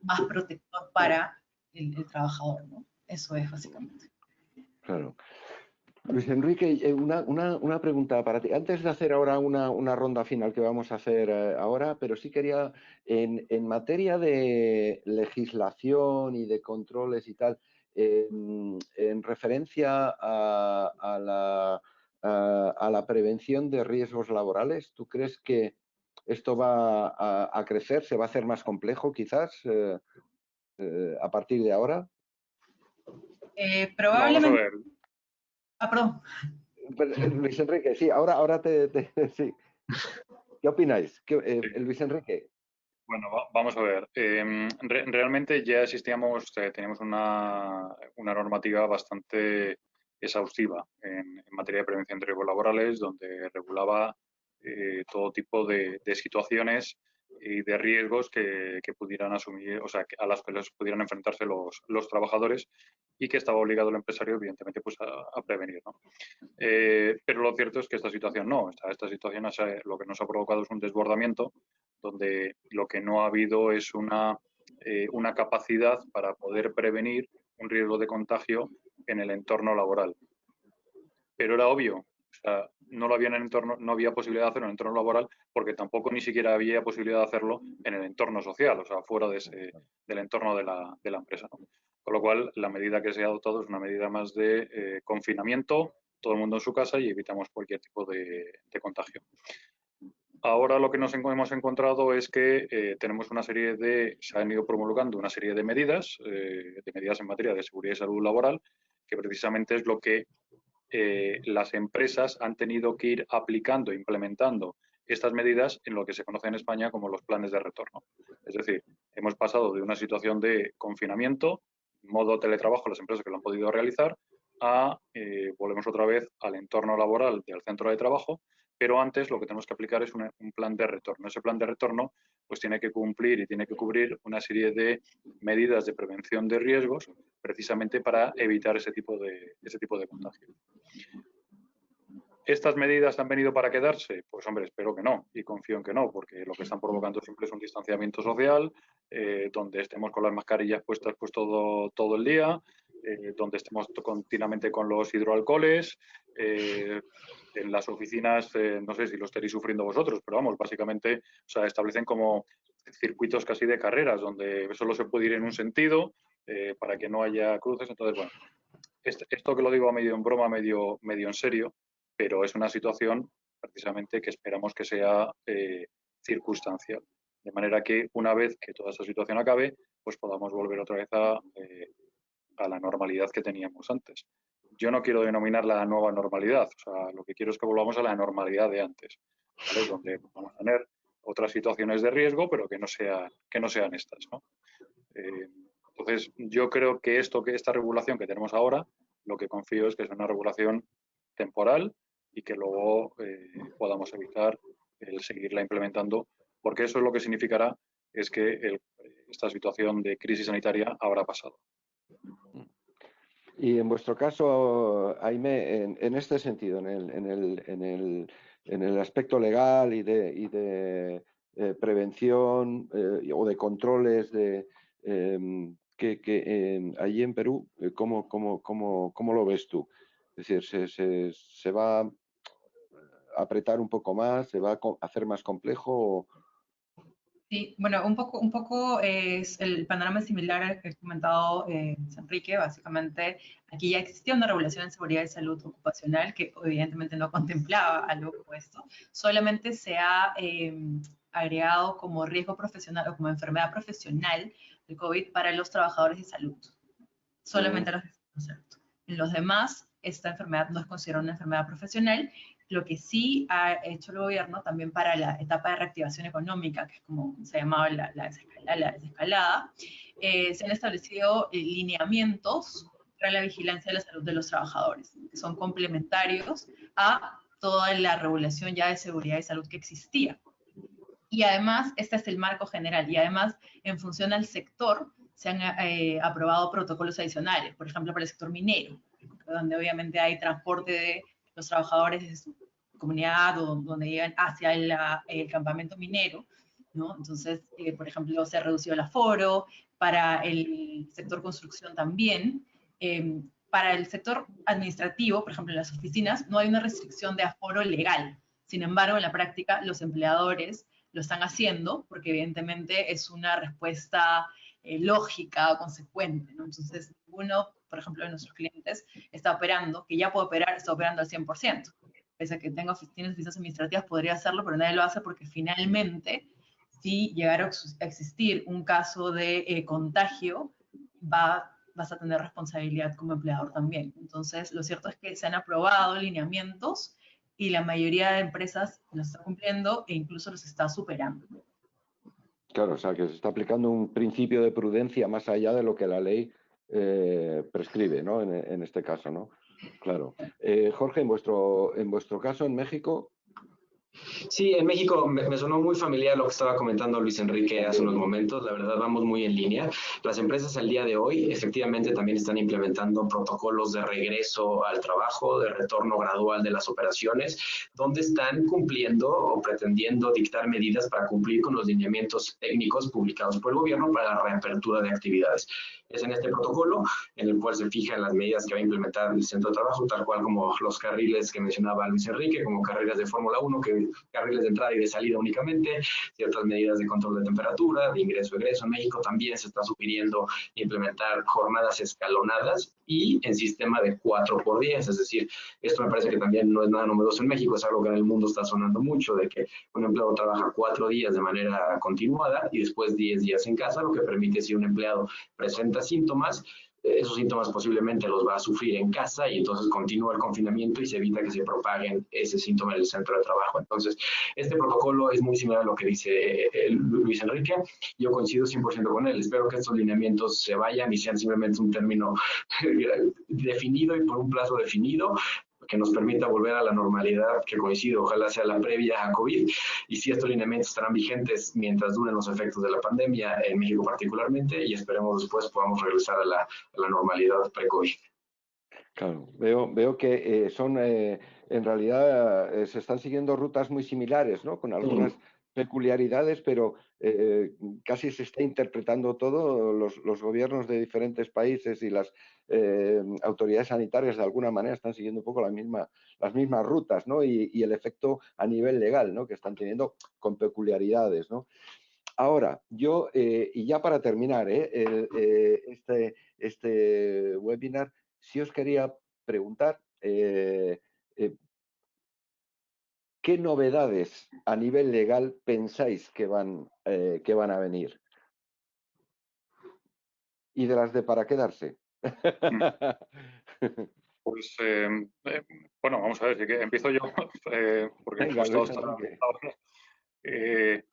más protector para el trabajador, ¿no? Eso es básicamente. Claro. Luis Enrique, una pregunta para ti. Antes de hacer ahora una ronda final que vamos a hacer ahora, pero sí quería, en materia de legislación y de controles y tal, en referencia a a la prevención de riesgos laborales? ¿Tú crees que esto va a crecer, se va a hacer más complejo quizás a partir de ahora? Vamos a Probablemente... ver. Ah, perdón. Luis Enrique, sí, ahora sí. ¿Qué opináis? Luis Enrique. Bueno, vamos a ver. Realmente ya existíamos, teníamos una normativa bastante exhaustiva en materia de prevención de riesgos laborales, donde regulaba todo tipo de situaciones y de riesgos que pudieran asumir, o sea, a las que les pudieran enfrentarse los trabajadores y que estaba obligado el empresario, evidentemente, pues a prevenir, ¿no? Pero lo cierto es que esta situación no. Esta situación lo que nos ha provocado es un desbordamiento donde lo que no ha habido es una capacidad para poder prevenir un riesgo de contagio en el entorno laboral. Pero era obvio, o sea, no lo había en el entorno, no había posibilidad de hacerlo en el entorno laboral porque tampoco ni siquiera había posibilidad de hacerlo en el entorno social, o sea, fuera del entorno de la empresa, ¿no? Con lo cual, la medida que se ha adoptado es una medida más de confinamiento, todo el mundo en su casa y evitamos cualquier tipo de contagio. Ahora lo que nos hemos encontrado es que tenemos se han ido promulgando una serie de medidas en materia de seguridad y salud laboral, que precisamente es lo que las empresas han tenido que ir aplicando e implementando estas medidas en lo que se conoce en España como los planes de retorno. Es decir, hemos pasado de una situación de confinamiento, modo teletrabajo, las empresas que lo han podido realizar, a volvemos otra vez al entorno laboral del centro de trabajo, pero antes lo que tenemos que aplicar es un plan de retorno. Ese plan de retorno pues tiene que cumplir y tiene que cubrir una serie de medidas de prevención de riesgos precisamente para evitar ese tipo de contagio. ¿Estas medidas han venido para quedarse? Pues hombre, espero que no y confío en que no, porque lo que están provocando siempre es un distanciamiento social, donde estemos con las mascarillas puestas pues todo el día, donde estemos continuamente con los hidroalcoholes, en las oficinas, no sé si lo estaréis sufriendo vosotros, pero vamos, básicamente, o sea, establecen como circuitos casi de carreras, donde solo se puede ir en un sentido para que no haya cruces. Entonces, bueno, esto que lo digo medio en broma, medio en serio, pero es una situación precisamente que esperamos que sea circunstancial. De manera que una vez que toda esta situación acabe, pues podamos volver otra vez a la normalidad que teníamos antes. Yo no quiero denominarla la nueva normalidad, o sea, lo que quiero es que volvamos a la normalidad de antes, ¿vale? Donde vamos a tener otras situaciones de riesgo, pero que no sean estas, ¿no? Entonces, yo creo que esta regulación que tenemos ahora, lo que confío es que es una regulación temporal y que luego podamos evitar el seguirla implementando, porque eso es lo que significará es que esta situación de crisis sanitaria habrá pasado. Y en vuestro caso, Aimé, en este sentido, en el aspecto legal y de prevención o de controles allí en Perú, ¿cómo lo ves tú? Es decir, ¿se va a apretar un poco más? ¿Se va a hacer más complejo? Sí, bueno, un poco es el panorama similar al que ha comentado Enrique. Básicamente, aquí ya existía una regulación en seguridad y salud ocupacional que evidentemente no contemplaba algo como esto. Solamente se ha agregado como riesgo profesional o como enfermedad profesional de COVID para los trabajadores de salud. Solamente los de salud. En los demás, esta enfermedad no es considerada una enfermedad profesional. Lo que sí ha hecho el gobierno también para la etapa de reactivación económica, que es como se llamaba la desescalada, se han establecido lineamientos para la vigilancia de la salud de los trabajadores, que son complementarios a toda la regulación ya de seguridad y salud que existía. Y además, este es el marco general, y además, en función al sector, se han aprobado protocolos adicionales, por ejemplo, para el sector minero, donde obviamente hay transporte de los trabajadores de su comunidad o donde llegan hacia el campamento minero, ¿no? Entonces, por ejemplo, se ha reducido el aforo, para el sector construcción también. Para el sector administrativo, por ejemplo, en las oficinas, no hay una restricción de aforo legal. Sin embargo, en la práctica, los empleadores lo están haciendo porque evidentemente es una respuesta lógica, consecuente, ¿no? Entonces, uno, por ejemplo, de nuestros clientes está operando, que ya puede operar, está operando al 100%. pese a que tiene oficinas administrativas, podría hacerlo, pero nadie lo hace porque finalmente, si llegara a existir un caso de contagio, vas a tener responsabilidad como empleador también. Entonces, lo cierto es que se han aprobado lineamientos y la mayoría de empresas los está cumpliendo e incluso los está superando. Claro, o sea, que se está aplicando un principio de prudencia más allá de lo que la ley prescribe, ¿no? En este caso, ¿no? Claro. Jorge, en vuestro caso, en México... Sí, en México me sonó muy familiar lo que estaba comentando Luis Enrique hace unos momentos. La verdad, vamos muy en línea. Las empresas al día de hoy efectivamente también están implementando protocolos de regreso al trabajo, de retorno gradual de las operaciones, donde están cumpliendo o pretendiendo dictar medidas para cumplir con los lineamientos técnicos publicados por el gobierno para la reapertura de actividades. Es en este protocolo en el cual se fijan las medidas que va a implementar el centro de trabajo, tal cual como los carriles que mencionaba Luis Enrique, como carriles de Fórmula 1, carriles de entrada y de salida únicamente, ciertas medidas de control de temperatura, de ingreso-egreso. En México también se está sugiriendo implementar jornadas escalonadas y en sistema de 4x10, es decir, esto me parece que también no es nada novedoso en México, es algo que en el mundo está sonando mucho, de que un empleado trabaja 4 días de manera continuada y después 10 días en casa, lo que permite, si un empleado presenta síntomas, esos síntomas posiblemente los va a sufrir en casa y entonces continúa el confinamiento y se evita que se propaguen ese síntoma en el centro de trabajo. Entonces, este protocolo es muy similar a lo que dice Luis Enrique. Yo coincido 100% con él. Espero que estos lineamientos se vayan y sean simplemente un término definido y por un plazo definido, que nos permita volver a la normalidad, que coincido, ojalá sea la previa a COVID, y si estos lineamientos estarán vigentes mientras duren los efectos de la pandemia, en México particularmente, y esperemos después podamos regresar a la normalidad pre-COVID. Claro, veo que en realidad se están siguiendo rutas muy similares, ¿no? Con algunas peculiaridades, pero casi se está interpretando todo, los gobiernos de diferentes países y las autoridades sanitarias de alguna manera están siguiendo un poco las mismas rutas, ¿no? Y el efecto a nivel legal, ¿no? Que están teniendo con peculiaridades, ¿no? Ahora, yo, y ya para terminar este webinar, sí os quería preguntar ¿qué novedades a nivel legal pensáis que van a venir? Y de las de para quedarse. Pues, bueno, vamos a ver, si que empiezo yo, porque Venga, justo Luis Enrique.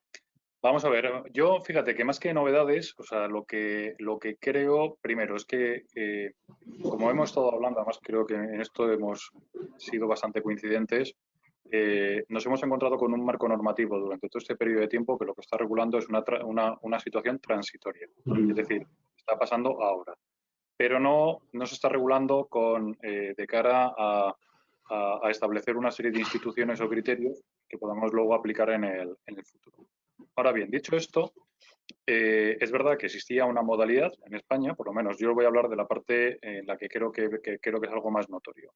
Vamos a ver, yo fíjate que más que novedades, o sea, lo que creo primero es que, como hemos estado hablando, además creo que en esto hemos sido bastante coincidentes, nos hemos encontrado con un marco normativo durante todo este periodo de tiempo que lo que está regulando es una situación transitoria, es decir, está pasando ahora, pero no se está regulando de cara a establecer una serie de instituciones o criterios que podamos luego aplicar en el futuro. Ahora bien, dicho esto, es verdad que existía una modalidad en España, por lo menos yo voy a hablar de la parte en la que creo que es algo más notorio,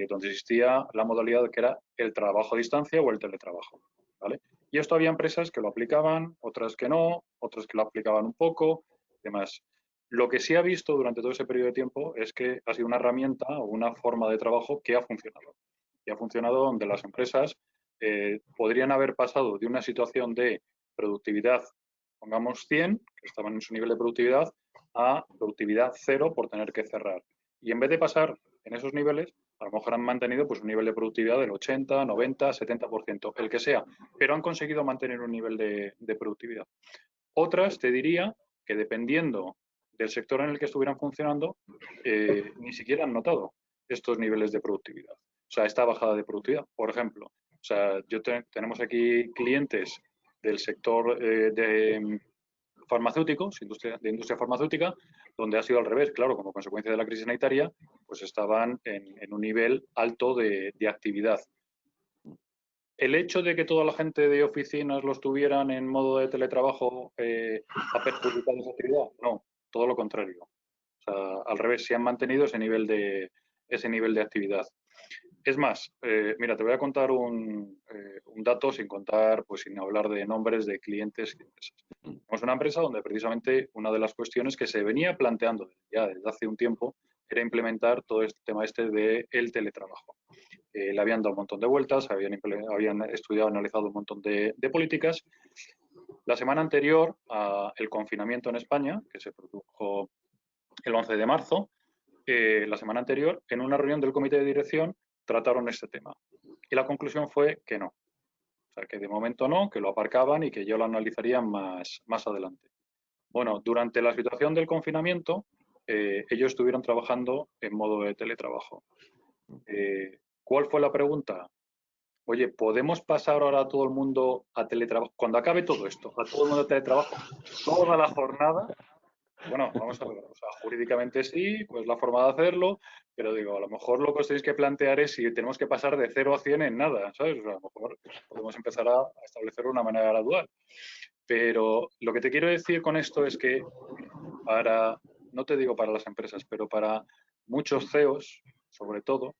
donde existía la modalidad que era el trabajo a distancia o el teletrabajo, ¿vale? Y esto había empresas que lo aplicaban, otras que no, otras que lo aplicaban un poco, demás. Lo que sí ha visto durante todo ese periodo de tiempo es que ha sido una herramienta o una forma de trabajo que ha funcionado. Y ha funcionado donde las empresas podrían haber pasado de una situación de productividad, pongamos 100, que estaban en su nivel de productividad, a productividad 0 por tener que cerrar. Y en vez de pasar en esos niveles, a lo mejor han mantenido pues, un nivel de productividad del 80, 90, 70%, el que sea, pero han conseguido mantener un nivel de productividad. Otras, te diría, que dependiendo del sector en el que estuvieran funcionando, ni siquiera han notado estos niveles de productividad. O sea, esta bajada de productividad. Por ejemplo, o sea, tenemos aquí clientes del sector de farmacéuticos, de industria farmacéutica, donde ha sido al revés, claro, como consecuencia de la crisis sanitaria, pues estaban en un nivel alto de actividad. ¿El hecho de que toda la gente de oficinas los tuvieran en modo de teletrabajo ha perjudicado esa actividad? No, todo lo contrario. O sea, al revés, se han mantenido ese nivel de actividad. Es más, mira, te voy a contar un dato sin contar, pues sin hablar de nombres de clientes y empresas. Tenemos una empresa donde precisamente una de las cuestiones que se venía planteando ya desde hace un tiempo era implementar todo este tema del teletrabajo. Le habían dado un montón de vueltas, habían estudiado, analizado un montón de políticas. La semana anterior al confinamiento en España, que se produjo el 11 de marzo, la semana anterior, en una reunión del comité de dirección, trataron este tema. Y la conclusión fue que no. O sea, que de momento no, que lo aparcaban y que ya lo analizarían más adelante. Bueno, durante la situación del confinamiento, ellos estuvieron trabajando en modo de teletrabajo. ¿Cuál fue la pregunta? Oye, ¿podemos pasar ahora a todo el mundo a teletrabajo? Cuando acabe todo esto, a todo el mundo a teletrabajo, toda la jornada. Bueno, vamos a ver, o sea, jurídicamente sí, pues la forma de hacerlo, pero digo, a lo mejor lo que os tenéis que plantear es si tenemos que pasar de 0 a 100 en nada, ¿sabes? O sea, a lo mejor podemos empezar a establecerlo de una manera gradual. Pero lo que te quiero decir con esto es que no te digo para las empresas, pero para muchos CEOs, sobre todo,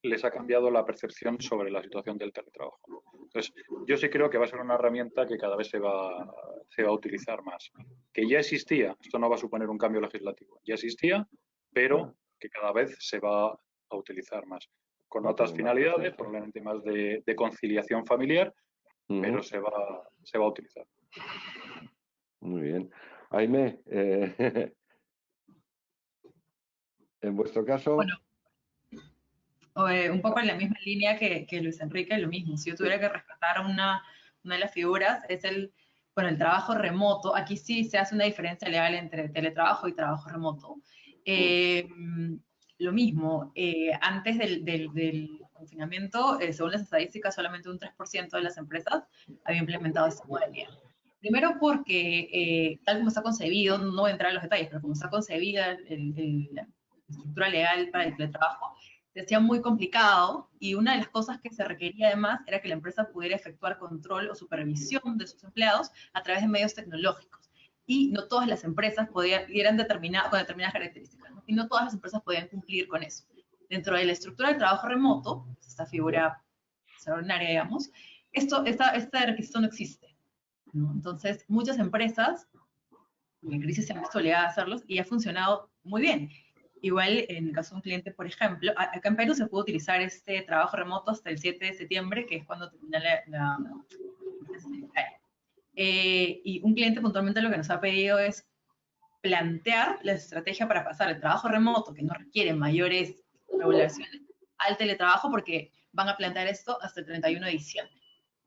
les ha cambiado la percepción sobre la situación del teletrabajo. Entonces, yo sí creo que va a ser una herramienta que cada vez se va a utilizar más. Que ya existía, esto no va a suponer un cambio legislativo, ya existía, pero que cada vez se va a utilizar más. Con otras finalidades, probablemente más de conciliación familiar, pero se va a utilizar. Muy bien. Aimé, en vuestro caso... Bueno, un poco en la misma línea que Luis Enrique, lo mismo. Si yo tuviera que rescatar una de las figuras, es el trabajo remoto. Aquí sí se hace una diferencia legal entre teletrabajo y trabajo remoto. Lo mismo, antes del confinamiento, según las estadísticas, solamente un 3% de las empresas había implementado esta modalidad. Primero porque, tal como está concebido, no voy a entrar en los detalles, pero como está concebida la estructura legal para el teletrabajo, se hacía muy complicado, y una de las cosas que se requería además era que la empresa pudiera efectuar control o supervisión de sus empleados a través de medios tecnológicos. Y no todas las empresas eran determinadas con determinadas características, ¿no? Y no todas las empresas podían cumplir con eso. Dentro de la estructura del trabajo remoto, esta figura extraordinaria, digamos, este requisito no existe, ¿no? Entonces, muchas empresas en crisis se han visto obligadas a hacerlos y ha funcionado muy bien. Igual, en el caso de un cliente, por ejemplo, acá en Perú se puede utilizar este trabajo remoto hasta el 7 de septiembre, que es cuando termina y un cliente puntualmente lo que nos ha pedido es plantear la estrategia para pasar el trabajo remoto, que no requiere mayores regulaciones, al teletrabajo, porque van a plantear esto hasta el 31 de diciembre.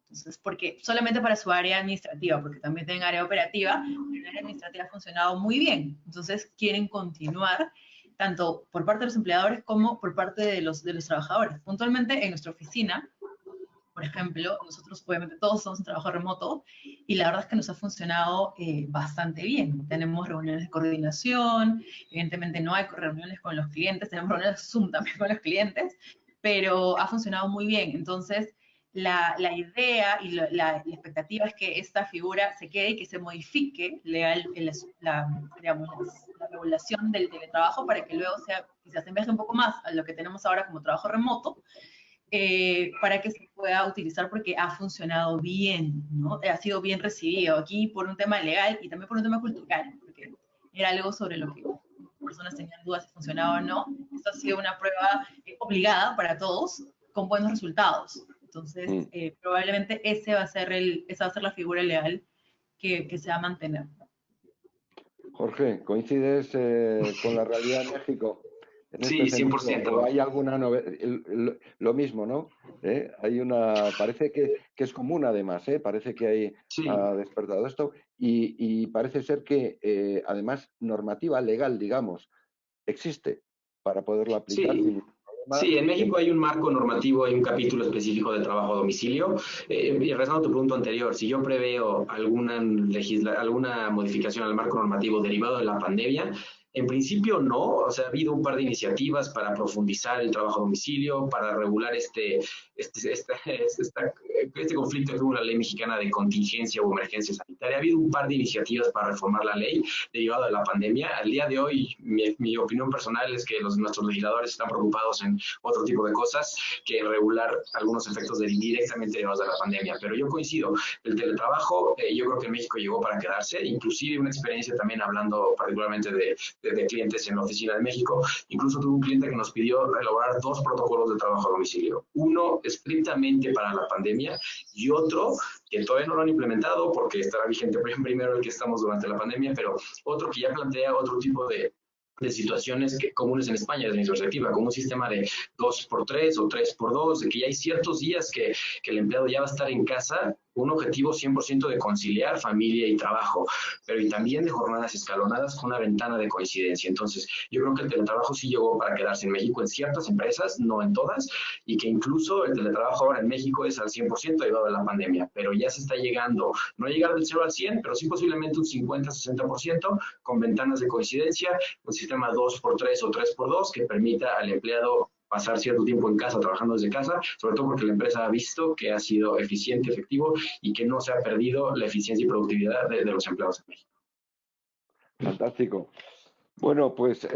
Entonces, porque solamente para su área administrativa, porque también tienen área operativa, pero el área administrativa ha funcionado muy bien. Entonces, quieren continuar tanto por parte de los empleadores como por parte de los trabajadores. Puntualmente, en nuestra oficina, por ejemplo, nosotros obviamente todos somos un trabajo remoto, y la verdad es que nos ha funcionado bastante bien. Tenemos reuniones de coordinación, evidentemente no hay reuniones con los clientes, tenemos reuniones Zoom también con los clientes, pero ha funcionado muy bien. Entonces, la idea y la expectativa es que esta figura se quede y que se modifique la regulación del teletrabajo para que luego se asemeje un poco más a lo que tenemos ahora como trabajo remoto, para que se pueda utilizar, porque ha funcionado bien, ¿no? Ha sido bien recibido aquí por un tema legal y también por un tema cultural, porque era algo sobre lo que personas tenían dudas si funcionaba o no. Esto ha sido una prueba obligada para todos, con buenos resultados. Entonces, probablemente esa va a ser la figura legal que se va a mantener. Jorge, ¿coincides con la realidad de México? Sí, 100%. ¿O hay alguna novedad? Lo mismo, ¿no? Parece que es común, además, parece que ha despertado esto, y parece ser que, además, normativa legal, digamos, existe para poderlo aplicar. Sí. Sí, en México hay un marco normativo, hay un capítulo específico de trabajo a domicilio. Y regresando a tu punto anterior, si yo preveo alguna modificación al marco normativo derivado de la pandemia, en principio no. O sea, ha habido un par de iniciativas para profundizar el trabajo a domicilio, para regular esta este conflicto que hubo en la ley mexicana de contingencia o emergencia sanitaria. Ha habido un par de iniciativas para reformar la ley derivada de la pandemia. Al día de hoy, mi opinión personal es que nuestros legisladores están preocupados en otro tipo de cosas que regular algunos efectos directamente derivados de la pandemia. Pero yo coincido, el teletrabajo yo creo que en México llegó para quedarse, inclusive una experiencia también hablando particularmente de clientes en la oficina de México. Incluso tuve un cliente que nos pidió elaborar 2 protocolos de trabajo a domicilio. Uno estrictamente para la pandemia y otro que todavía no lo han implementado porque estará vigente primero el que estamos durante la pandemia, pero otro que ya plantea otro tipo de situaciones comunes en España desde mi perspectiva, como un sistema de 2x3 o 3x2, de que ya hay ciertos días que el empleado ya va a estar en casa, un objetivo 100% de conciliar familia y trabajo, pero y también de jornadas escalonadas con una ventana de coincidencia. Entonces, yo creo que el teletrabajo sí llegó para quedarse en México en ciertas empresas, no en todas, y que incluso el teletrabajo ahora en México es al 100% derivado de la pandemia, pero ya se está llegando, no llegar del 0 al 100, pero sí posiblemente un 50-60% con ventanas de coincidencia, un sistema 2x3 o 3x2 que permita al empleado pasar cierto tiempo en casa, trabajando desde casa, sobre todo porque la empresa ha visto que ha sido eficiente, efectivo y que no se ha perdido la eficiencia y productividad de los empleados en México. Fantástico. Bueno, pues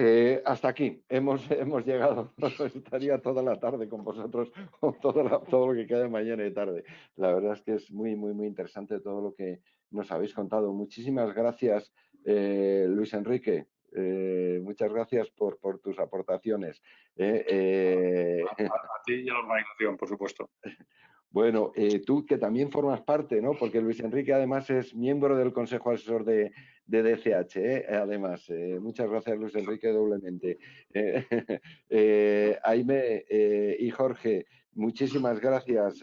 hasta aquí hemos llegado. Estaría toda la tarde con vosotros, o todo lo que queda mañana y tarde. La verdad es que es muy, muy, muy interesante todo lo que nos habéis contado. Muchísimas gracias, Luis Enrique. Muchas gracias por tus aportaciones. A ti y a la organización, por supuesto. Bueno, tú que también formas parte, ¿no? Porque Luis Enrique además es miembro del Consejo Asesor de DCH, además. Muchas gracias, Luis Enrique, doblemente. Aime y Jorge, muchísimas gracias.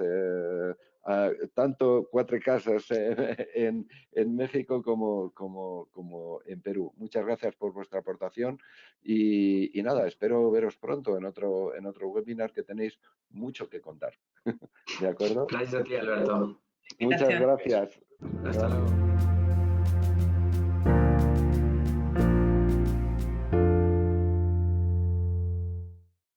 Tanto Cuatro Casas en México como en Perú. Muchas gracias por vuestra aportación y nada, espero veros pronto en otro webinar que tenéis mucho que contar. ¿De acuerdo? Gracias a ti, Alberto. Muchas gracias. Hasta luego.